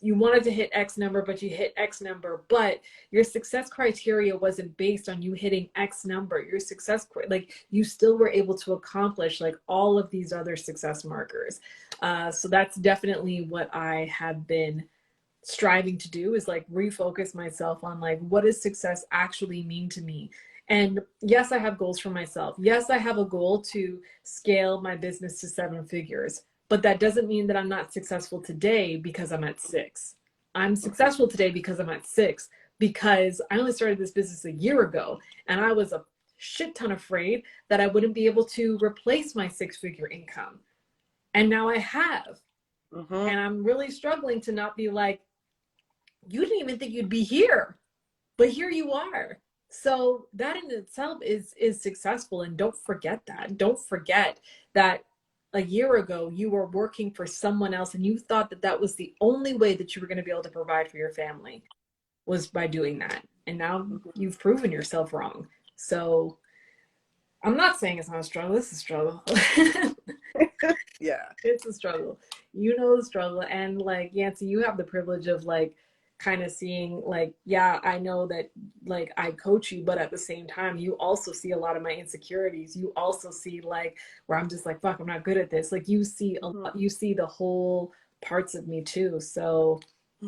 wanted to hit X number, but you hit X number, but your success criteria wasn't based on you hitting X number. Your success, like, you still were able to accomplish like all of these other success markers. So that's definitely what I have been striving to do, is like refocus myself on like, what does success actually mean to me? And yes, I have goals for myself. Yes, I have a goal to scale my business to 7 figures, but that doesn't mean that I'm not successful today because I'm at 6. I'm successful today because I'm at 6, because I only started this business a year ago, and I was a shit ton afraid that I wouldn't be able to replace my 6-figure income. And now I have. And I'm really struggling to not be like, you didn't even think you'd be here, but here you are. So that in itself is successful. And don't forget that. Don't forget that a year ago you were working for someone else and you thought that that was the only way that you were going to be able to provide for your family, was by doing that. And now you've proven yourself wrong. So I'm not saying it's not a struggle. It's a struggle. Yeah. It's a struggle. You know the struggle. And like, Yancy, you have the privilege of like kind of seeing like, yeah, I know that like I coach you, but at the same time, you also see a lot of my insecurities. You also see like where I'm just like, fuck, I'm not good at this. Like you see a lot, you see the whole parts of me too. So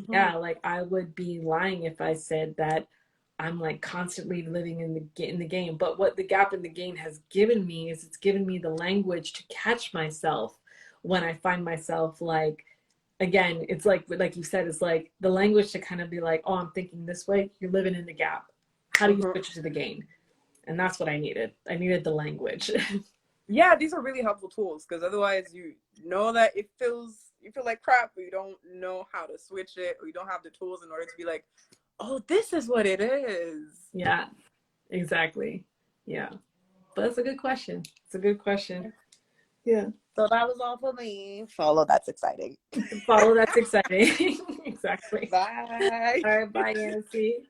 yeah, like I would be lying if I said that I'm like constantly living in the game. But what the gap in the game has given me is it's given me the language to catch myself when I find myself like, again, it's like you said, it's like the language to kind of be like, oh, I'm thinking this way. You're living in the gap. How do you switch to the game? And that's what I needed. I needed the language. Yeah, these are really helpful tools, because otherwise you know that you feel like crap, but you don't know how to switch it, or you don't have the tools in order to be like, oh, this is what it is. Yeah, exactly. Yeah. But that's a good question. It's a good question. Yeah. So that was all for me. Follow, that's exciting. Follow, that's exciting. Exactly. Bye. All right, bye, Yancy.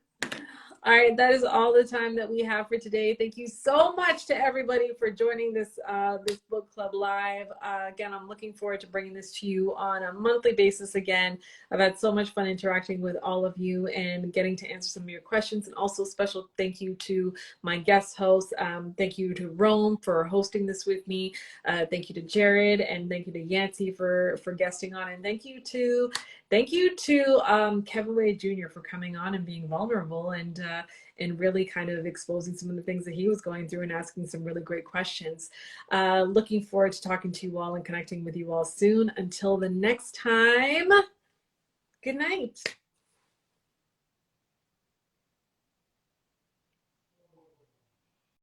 All right, that is all the time that we have for today. Thank you so much to everybody for joining this this book club live. Again, I'm looking forward to bringing this to you on a monthly basis again. I've had so much fun interacting with all of you and getting to answer some of your questions. And also special thank you to my guest host. Thank you to Rome for hosting this with me. Thank you to Jared, and thank you to Yancy for guesting on. And thank you to Kevin Wade Jr. for coming on and being vulnerable and really kind of exposing some of the things that he was going through and asking some really great questions. Looking forward to talking to you all and connecting with you all soon. Until the next time, good night.